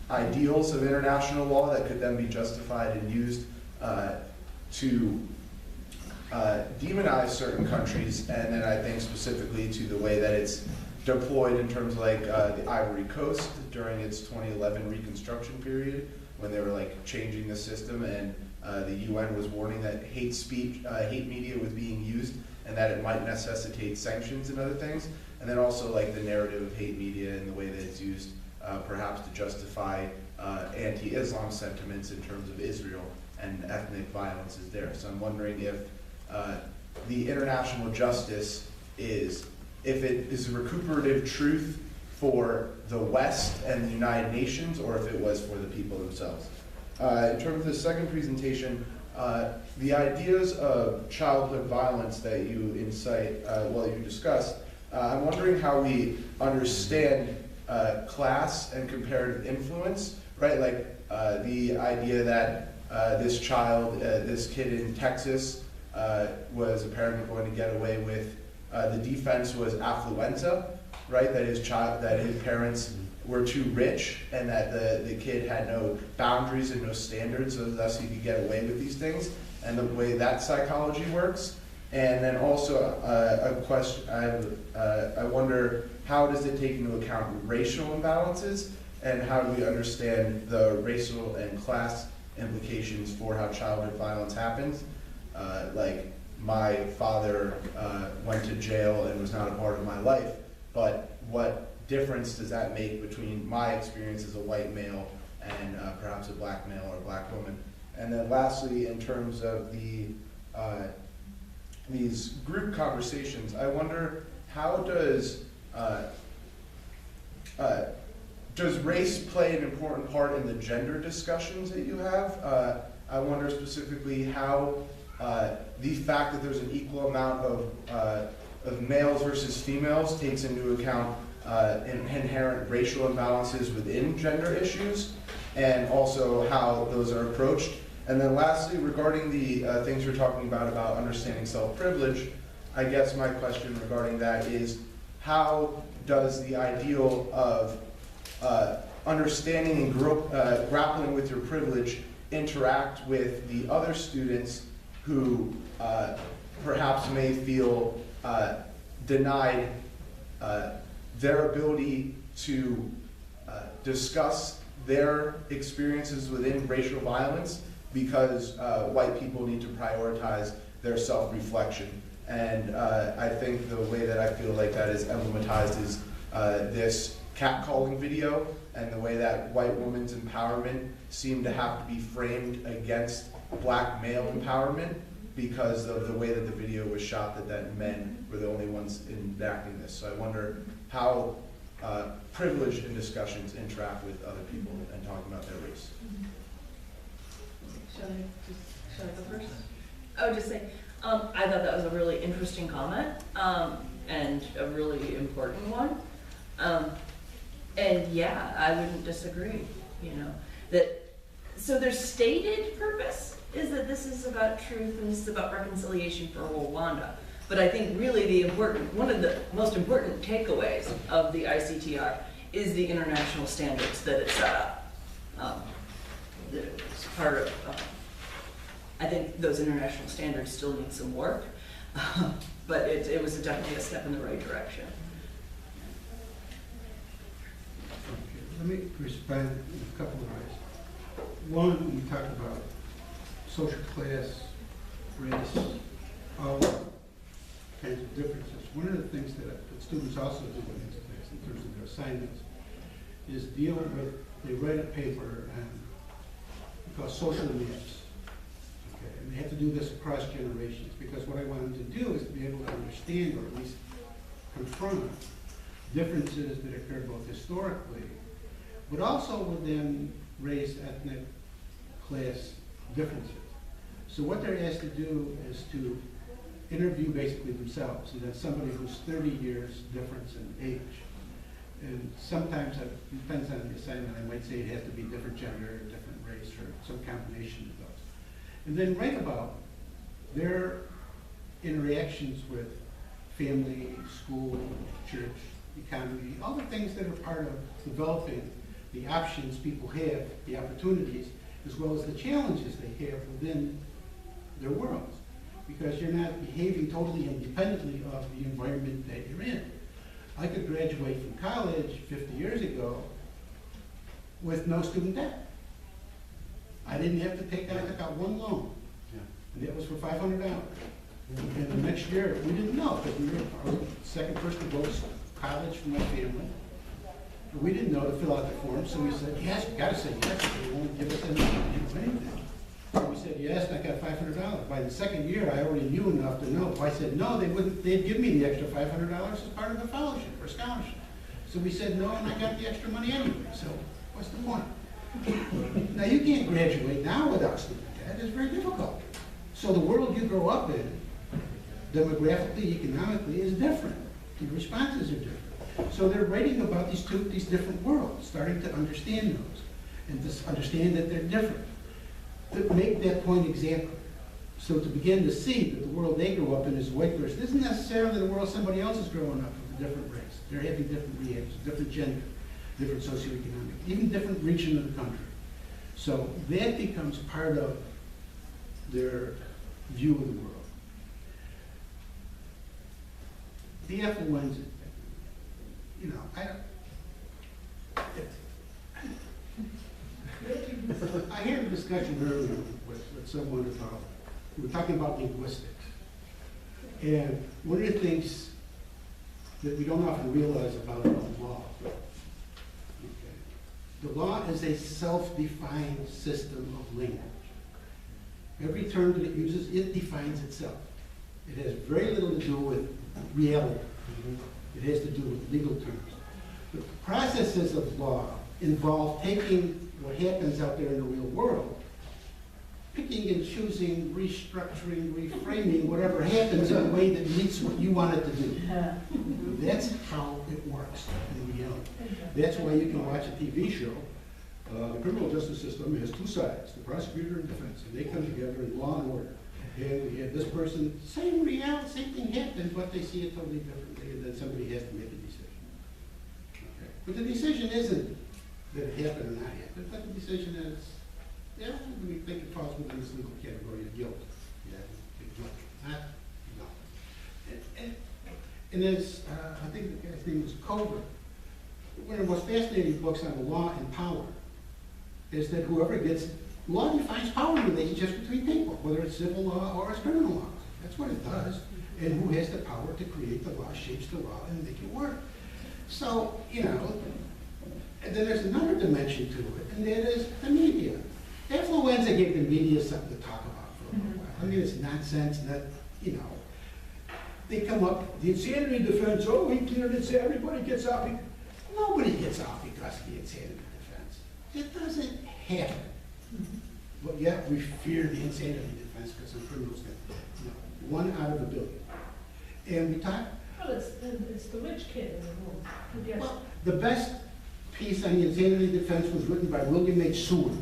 ideals of international law that could then be justified and used to demonize certain countries, and then I think specifically to the way that it's deployed in terms of like the Ivory Coast during its 2011 Reconstruction period, when they were like changing the system, and the UN was warning that hate speech, hate media was being used, and that it might necessitate sanctions and other things, and then also like the narrative of hate media and the way that it's used perhaps to justify anti-Islam sentiments in terms of Israel and ethnic violence is there. So I'm wondering if the international justice is, if it is a recuperative truth for the West and the United Nations, or if it was for the people themselves. In terms of the second presentation, the ideas of childhood violence that you incite, you discussed, I'm wondering how we understand class and comparative influence, right? Like the idea that this child, this kid in Texas, was apparently going to get away with, the defense was affluenza, right? That his parents were too rich, and that the kid had no boundaries and no standards, so thus he could get away with these things, and the way that psychology works. And then also a question, I wonder, how does it take into account racial imbalances, and how do we understand the racial and class implications for how childhood violence happens? Like, my father went to jail and was not a part of my life, but what difference does that make between my experience as a white male and perhaps a black male or a black woman? And then lastly, in terms of the these group conversations, I wonder, how does race play an important part in the gender discussions that you have? I wonder specifically how the fact that there's an equal amount of males versus females takes into account inherent racial imbalances within gender issues, and also how those are approached. And then lastly, regarding the things we're talking about understanding self-privilege, I guess my question regarding that is, how does the ideal of understanding and grappling with your privilege interact with the other students who perhaps may feel denied their ability to discuss their experiences within racial violence, because white people need to prioritize their self-reflection. And I think the way that I feel like that is emblematized is this catcalling video, and the way that white women's empowerment seemed to have to be framed against black male empowerment because of the way that the video was shot, that men were the only ones enacting this. So I wonder how privilege and discussions interact with other people and talking about their race. Shall I go first? I would just say, I thought that was a really interesting comment, and a really important one. And yeah, I wouldn't disagree, so their stated purpose is that this is about truth and this is about reconciliation for Rwanda. But I think really one of the most important takeaways of the ICTR is the international standards that it set up. It's part of, I think those international standards still need some work, but it was definitely a step in the right direction. Okay, let me respond in a couple of ways. One, we talked about social class, race, all kinds of differences. One of the things that students also do in this class, in terms of their assignments, is deal with, they write a paper called social myths. Okay, and they have to do this across generations, because what I want them to do is to be able to understand, or at least confront, differences that occur both historically, but also within race, ethnic class differences. So what they're asked to do is to interview basically themselves, and that's somebody who's 30 years difference in age. And sometimes, it depends on the assignment, I might say it has to be different gender, different race, or some combination of those. And then write about their interactions with family, school, church, economy, all the things that are part of developing the options people have, the opportunities, as well as the challenges they have within their worlds. Because you're not behaving totally independently of the environment that you're in. I could graduate from college 50 years ago with no student debt. I didn't have to take out, I took out one loan, and that was for $500. And the next year, we didn't know, because I was the second person to go to college for my family. But we didn't know to fill out the form, so we said, yes, we gotta say yes, they won't give us anything. So we said yes, and I got $500. By the second year, I already knew enough to know. If I said no, they wouldn't, they'd give me the extra $500 as part of the fellowship or scholarship. So we said no, and I got the extra money anyway, so what's the point? Now, you can't graduate now without student debt. It's very difficult. So the world you grow up in, demographically, economically, is different. The responses are different. So they're writing about these different worlds, starting to understand those, and to understand that they're different. To make that point example. So to begin to see that the world they grew up in is a white person isn't necessarily the world somebody else is growing up with, a different race. They're having different reactions, different gender, different socioeconomic, even different region of the country. So that becomes part of their view of the world. The affluenza, you know, I had a discussion earlier with someone about, we were talking about linguistics. And one of the things that we don't often realize about the law, okay, the law is a self-defined system of language. Every term that it uses, it defines itself. It has very little to do with reality. It has to do with legal terms. The processes of law involve taking what happens out there in the real world, picking and choosing, restructuring, reframing, whatever happens in a way that meets what you want it to do. That's how it works in reality. That's why you can watch a TV show. The criminal justice system has two sides, the prosecutor and defense, and they come together in law and order. And we have this person, same reality, same thing happens, but they see it totally differently, and then somebody has to make a decision. Okay. But the decision isn't that it happened or not happened, but the decision is, yeah, we think it falls within this legal category of guilt. Yeah, guilt. Not, no. And as, I think the guy's name was Culver, one of the most fascinating books on the law and power is that whoever gets, law defines power relationships between people, whether it's civil law or it's criminal law. That's what it does. And who has the power to create the law, shapes the law, and make it work. So, you know, and then there's another dimension to it, and that is the media. Affluenza gave the media something to talk about for a little while. I mean, it's nonsense that, you know, they come up, the insanity defense, oh, we cleared it, so everybody gets out. Nobody gets out because of the insanity defense. It doesn't happen. But yet we fear the insanity defense because of criminals get, you know, 1 out of 1 billion. And we talk. Well, it's the rich kid in the room who gets. Well, the best piece on the insanity defense was written by William H. Seward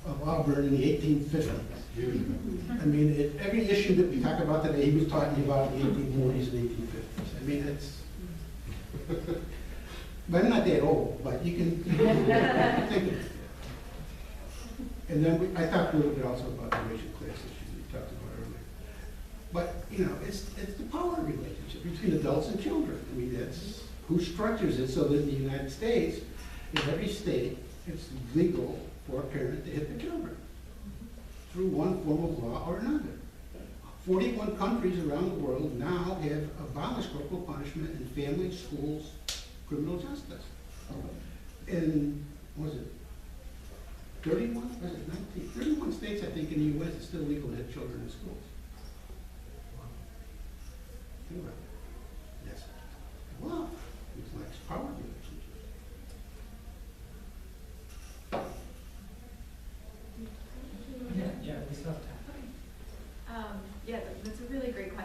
of Auburn in the 1850s. I mean, every issue that we talk about today, he was talking about in the 1840s and 1850s. I mean, it's. But I'm not that old, but you can think of it. And then I talked a little bit also about the racial class issues we talked about earlier. But, you know, it's the power relationship between adults and children. I mean, that's who structures it so that in the United States, in every state, it's legal for a parent to hit the children through one form of law or another. 41 countries around the world now have abolished corporal punishment in family, schools, criminal justice. In, what was it, 31? Was it 19? 31 states, I think, in the U.S. it's still legal to hit children in schools. Think about it. Yes. Well, it's like power relationships.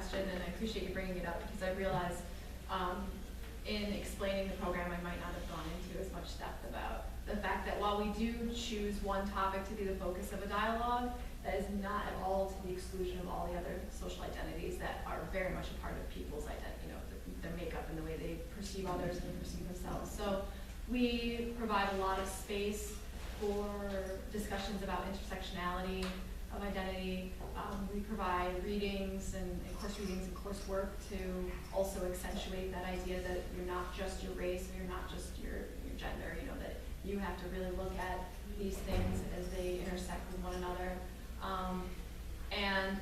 question, and I appreciate you bringing it up, because I realize in explaining the program, I might not have gone into as much depth about the fact that while we do choose one topic to be the focus of a dialogue, that is not at all to the exclusion of all the other social identities that are very much a part of people's identity, their makeup and the way they perceive others and perceive themselves. So we provide a lot of space for discussions about intersectionality of identity. We provide readings and course readings and coursework to also accentuate that idea that you're not just your race, or you're not just your gender, that you have to really look at these things as they intersect with one another. And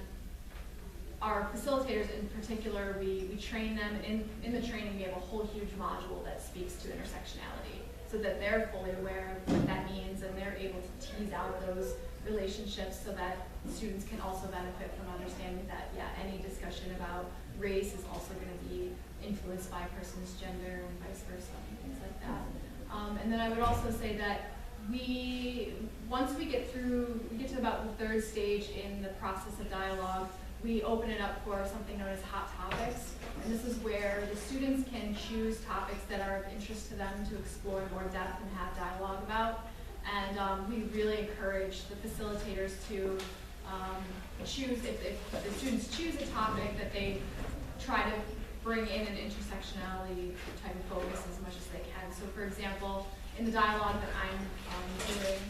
our facilitators in particular, we train them. In the training, we have a whole huge module that speaks to intersectionality, so that they're fully aware of what that means, and they're able to tease out those relationships so that students can also benefit from understanding that, any discussion about race is also going to be influenced by a person's gender and vice versa, and things like that. And then I would also say that once we get to about the third stage in the process of dialogue, we open it up for something known as hot topics. And this is where the students can choose topics that are of interest to them to explore in more depth and have dialogue about. And we really encourage the facilitators to choose, if the students choose a topic, that they try to bring in an intersectionality type of focus as much as they can. So for example, in the dialogue that I'm doing,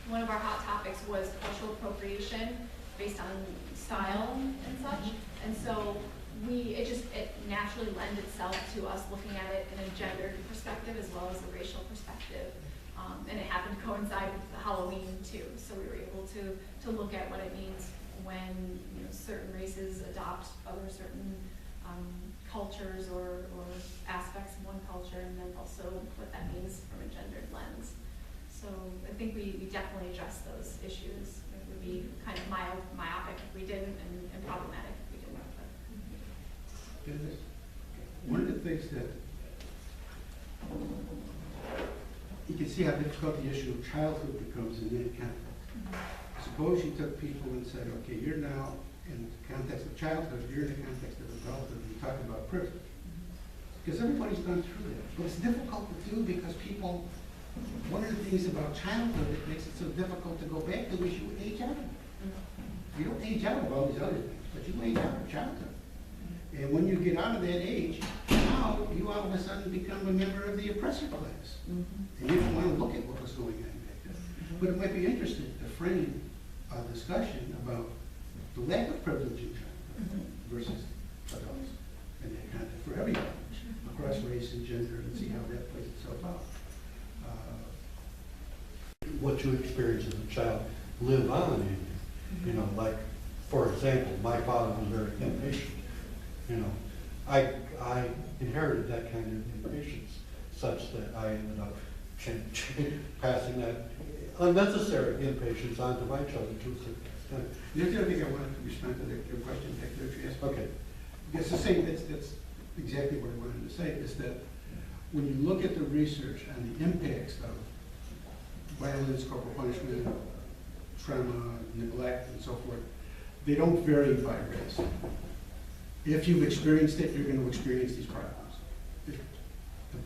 one of our hot topics was cultural appropriation based on style and such. And so it naturally lends itself to us looking at it in a gendered perspective as well as a racial perspective. And it happened to coincide with Halloween too. So we were able to look at what it means when certain races adopt other certain cultures or aspects of one culture, and then also what that means from a gendered lens. So I think we definitely address those issues. It would be kind of myopic if we didn't, and problematic if we didn't. One of the things that you can see how difficult the issue of childhood becomes in any context. Suppose you took people and said, okay, you're now in the context of childhood, you're in the context of adulthood, and you're talking about privilege. Because everybody's gone through that. But it's difficult to do because people, one of the things about childhood that makes it so difficult to go back to is you age out of it. You don't age out of all these other things, but you age out of childhood. And when you get out of that age, now you all of a sudden become a member of the oppressor class. And you don't want to look at what was going on back then. But it might be interesting to frame a discussion about the lack of privilege in childhood versus adults. And that kind of for everyone, across race and gender, and see how that plays itself out. What you experience as a child live on in you. Like, for example, my father was very impatient. I inherited that kind of impatience, such that I ended up passing that unnecessary impatience on to my children to a certain extent. The other thing I wanted to respond to your question back there, if you asked. Okay. It's the same, that's exactly what I wanted to say, is that when you look at the research on the impacts of violence, corporal punishment, trauma, neglect, and so forth, they don't vary by race. If you've experienced it, you're going to experience these problems.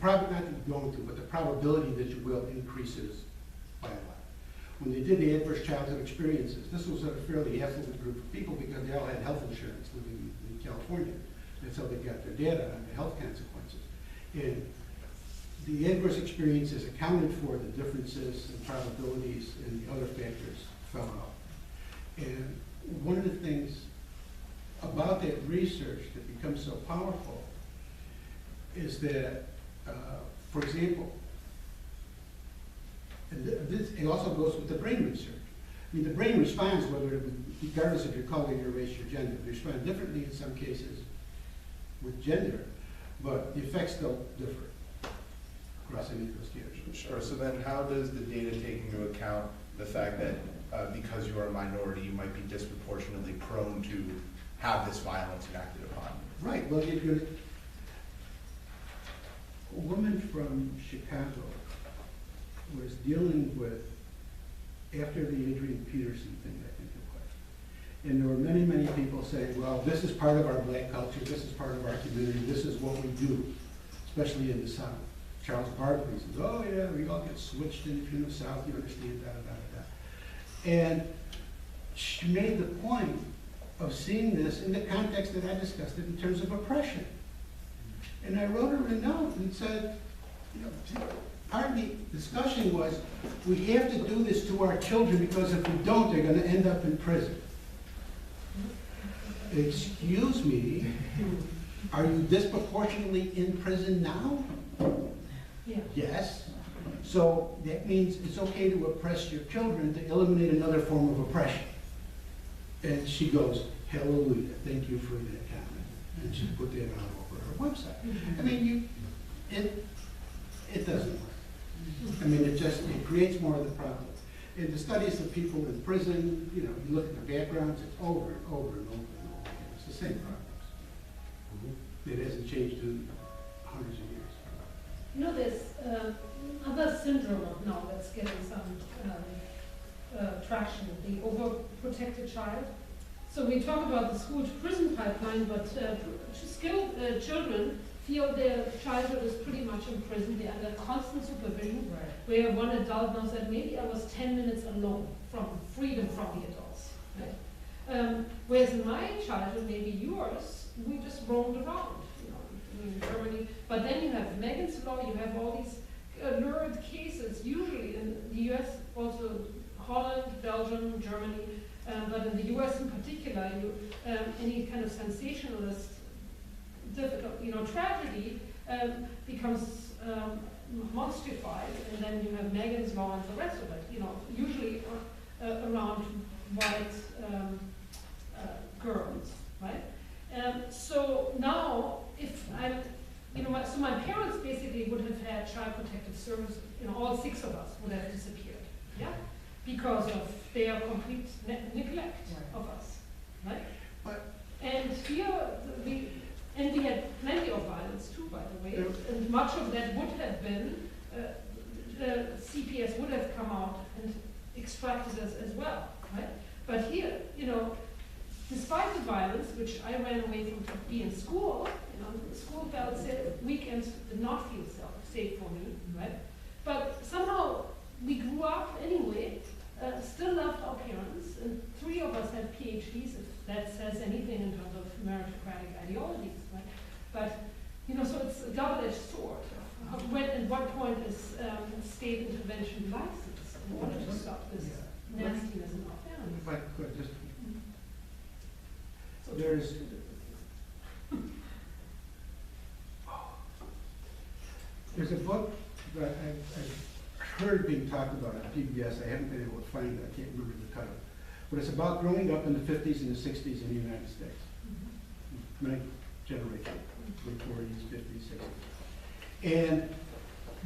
Not that you don't do, but the probability that you will increases by a lot. When they did the adverse childhood experiences, this was a fairly affluent group of people because they all had health insurance living in California. That's how they got their data on the health consequences. And the adverse experiences accounted for the differences and probabilities, and the other factors fell out. And one of the things about that research that becomes so powerful is that, for example, and it also goes with the brain research. I mean, the brain responds regardless of your color, your race, your gender. They respond differently in some cases with gender, but the effects don't differ across any of those categories. Sure. So then how does the data take into account the fact that because you are a minority, you might be disproportionately prone to have this violence enacted upon? Right. Well, a woman from Chicago was dealing with, after the Adrian Peterson thing, I think it was, And there were many, many people saying, well, this is part of our black culture, this is part of our community, this is what we do, especially in the South. Charles Barkley says, oh yeah, we all get switched in the South, you understand, da, da, da, da. And she made the point of seeing this in the context that I discussed it in terms of oppression. And I wrote her a note and said, you know, part of the discussion was, we have to do this to our children because if we don't, they're gonna end up in prison. Excuse me, are you disproportionately in prison now? Yeah. Yes. So that means it's okay to oppress your children to eliminate another form of oppression. And she goes, hallelujah, thank you for that comment. And she put that on over her website. I mean, it doesn't work. I mean, it creates more of the problem. In the studies of people in prison, you know, you look at the backgrounds, it's over and over and over and over again. It's the same problems. It hasn't changed in hundreds of years. You know, there's other syndrome now that's getting some traction, the overprotected child. So we talk about the school to prison pipeline, but skilled children feel their childhood is pretty much in prison. They're under constant supervision, where one adult knows that maybe I was 10 minutes alone from freedom from the adults. Right? Whereas in my childhood, maybe yours, we just roamed around, you know, in Germany. But then you have Megan's Law, you have all these lurid cases, usually in the US, also Holland, Belgium, Germany, but in the US in particular, any kind of sensationalist, difficult, you know, tragedy becomes monstrified, and then you have Megan's Law and the rest of it, you know, usually around white girls, right? So now, if I'm, you know, so my parents basically would have had child protective service, you know, all 6 of us would have disappeared, yeah? Because of their complete neglect of us, right? And here, we had plenty of violence too, by the way, and much of that would have been, the CPS would have come out and extracted us as well, right? But here, you know, despite the violence, which I ran away from to be in school, you know, school felt safe, weekends did not feel safe for me, right? But somehow we grew up anyway, still loved our parents, and 3 of us have PhDs, if that says anything in terms of meritocratic ideologies, right? But, you know, so it's a double-edged sword. When, at what point is state intervention licensed in order to stop this nastiness in our families? If I could just, So there's a book that I've heard being talked about on PBS. I haven't been able to find it. I can't remember the title. But it's about growing up in the 50s and the 60s in the United States. My generation, the 40s, 50s, 60s. And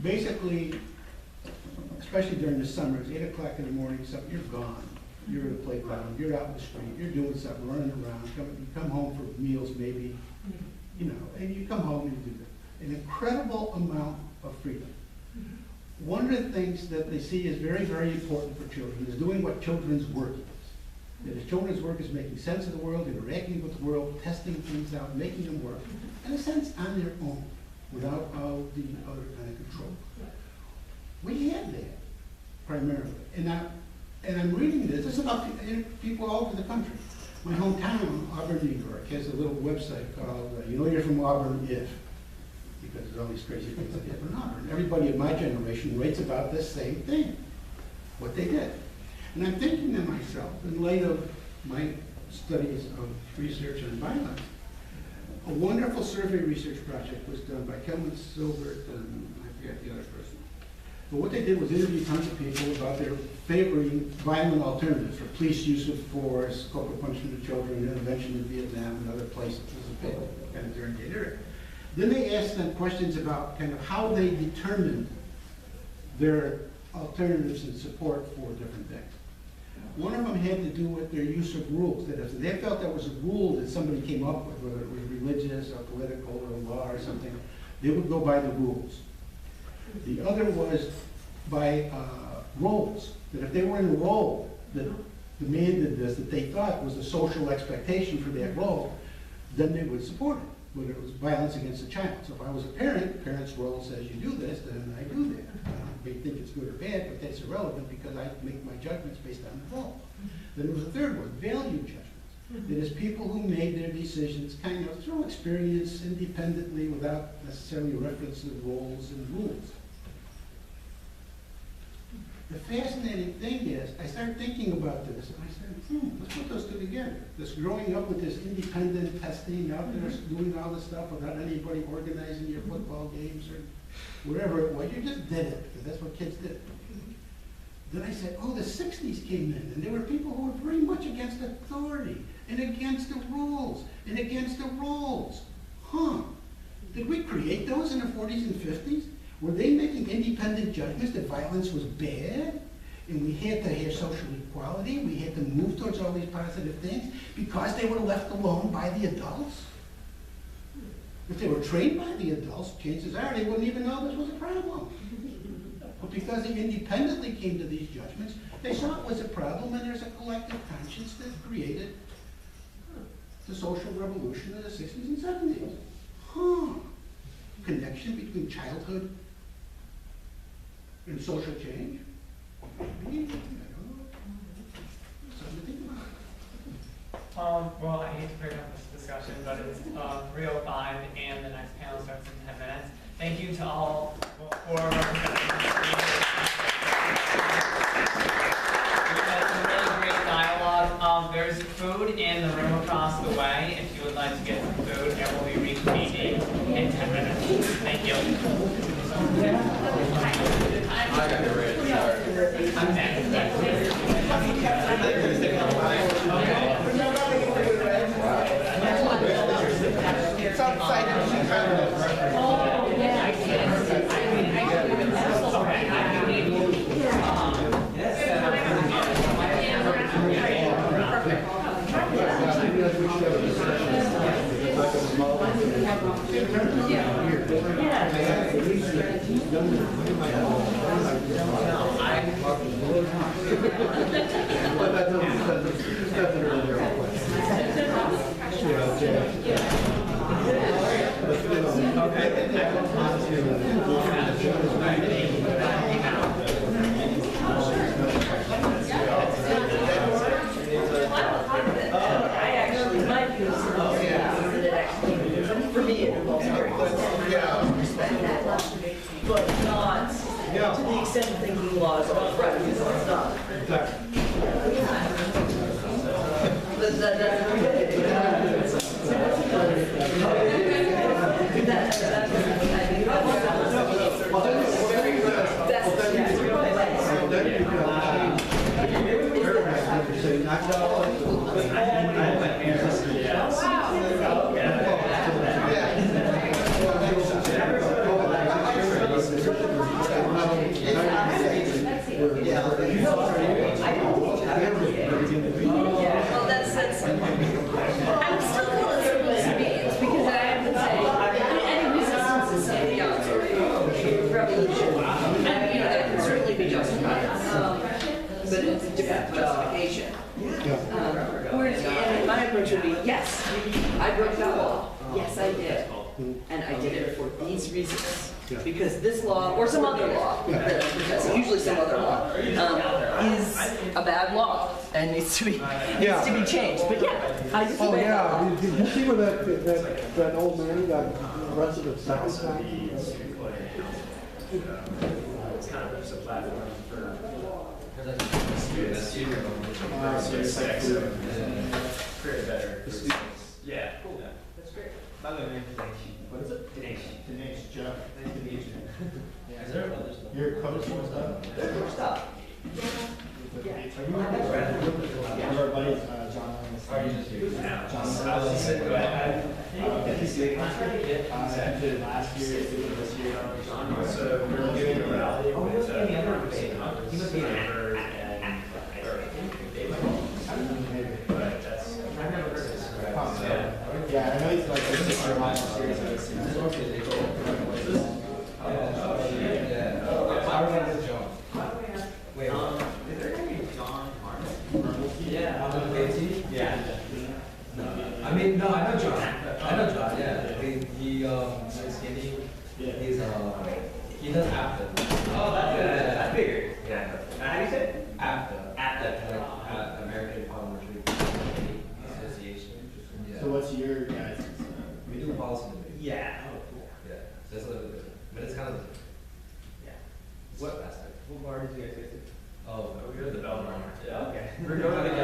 basically, especially during the summers, 8 o'clock in the morning, something, you're gone. You're at a playground, you're out in the street, you're doing something, running around, you come home for meals maybe, you know, and you come home and you do that. An incredible amount of freedom. One of the things that they see is very, very important for children is doing what children's work is. That is, children's work is making sense of the world, interacting with the world, testing things out, making them work, in a sense, on their own, without all the other kind of control. We had that, primarily. And I'm reading this is about people all over the country. My hometown, Auburn, New York, has a little website called, you know you're from Auburn if, because there's all these crazy things that happen in Auburn. Everybody of my generation writes about this same thing, what they did. And I'm thinking to myself, in light of my studies of research on violence, a wonderful survey research project was done by Kelman Silbert and I forget the other person. But what they did was interview tons of people about their favoring violent alternatives for police use of force, corporal punishment of children, intervention in Vietnam and other places. It was a big kind of during that era. Then they asked them questions about kind of how they determined their alternatives and support for different things. One of them had to do with their use of rules. That if they felt there was a rule that somebody came up with, whether it was religious or political or law or something, they would go by the rules. The other was by roles, that if they were in a role that demanded this that they thought was a social expectation for that role, then they would support it, whether it was violence against a child. So if I was a parent, parent's role says you do this, then I do that. They think it's good or bad, but that's irrelevant because I make my judgments based on the role. Then there was a third one, value judgments. That is people who made their decisions kind of through experience, independently, without necessarily reference to roles and rules. The fascinating thing is, I started thinking about this, and I said, let's put those two together. This growing up with this independent testing out there, doing all this stuff without anybody organizing your football games or whatever it was, you just did it, because that's what kids did. Then I said, oh, the 60s came in, and there were people who were very much against authority, and against the rules, and against the roles. Did we create those in the 40s and 50s? Were they making independent judgments that violence was bad? And we had to have social equality, we had to move towards all these positive things because they were left alone by the adults? If they were trained by the adults, chances are they wouldn't even know this was a problem. But because they independently came to these judgments, they saw it was a problem, and there's a collective conscience that created the social revolution of the 60s and 70s. Connection between childhood and social change? Maybe, I don't know. Something to think about. Well, I hate to bring up this discussion, but it's 3:05 and the next panel starts in 10 minutes. Thank you to all for representing. We've had some really great dialogue. There's food in the room across the way. If you would like to get some food, and we'll be reconvening in 10 minutes. Thank you. I got it ready to start. I'm next. It's outside. Oh, yeah. But not to the extent of thinking laws are right, because it's not. Well, that's I'm still calling it means because I have to say any resistance is the revolution. And that can certainly be justified. But it's a different justification. And my approach would be, yes, I broke that law. Yes, I did. And I did it for these reasons. Because this law, or some other law, because usually some other law, is a bad law and needs to be changed. But yeah, I just Oh, yeah, did you see where that old man got arrested a second time? It's kind of just a platform for students, sex, and create better. Yeah. Cool. That's great. By the way, what is it? Dinesh, Jeff. Nice to meet you. Yeah. Is there others? Your co-student stuff? Our buddy, John. Are you just here? John. I was sick, but I did last year, this year. So we're doing a rally with he must be an Amber and but that's I've never heard of this. Yeah, I know he's like this is your last series of this season. I remember John. Wait, is there gonna be John Harmon? Yeah. He does APTA. Oh, that's good. I figured. Yeah. How do you say it? APTA. APTA. Like, American Farmers Association. So what's your guys'? We do policy debate. Yeah. Oh, cool. Yeah, so that's a little bit different, but it's kind of, Yeah. it's What- faster. What bar did you guys get to? Oh, We go to the Belmont. Yeah, okay. We're going to the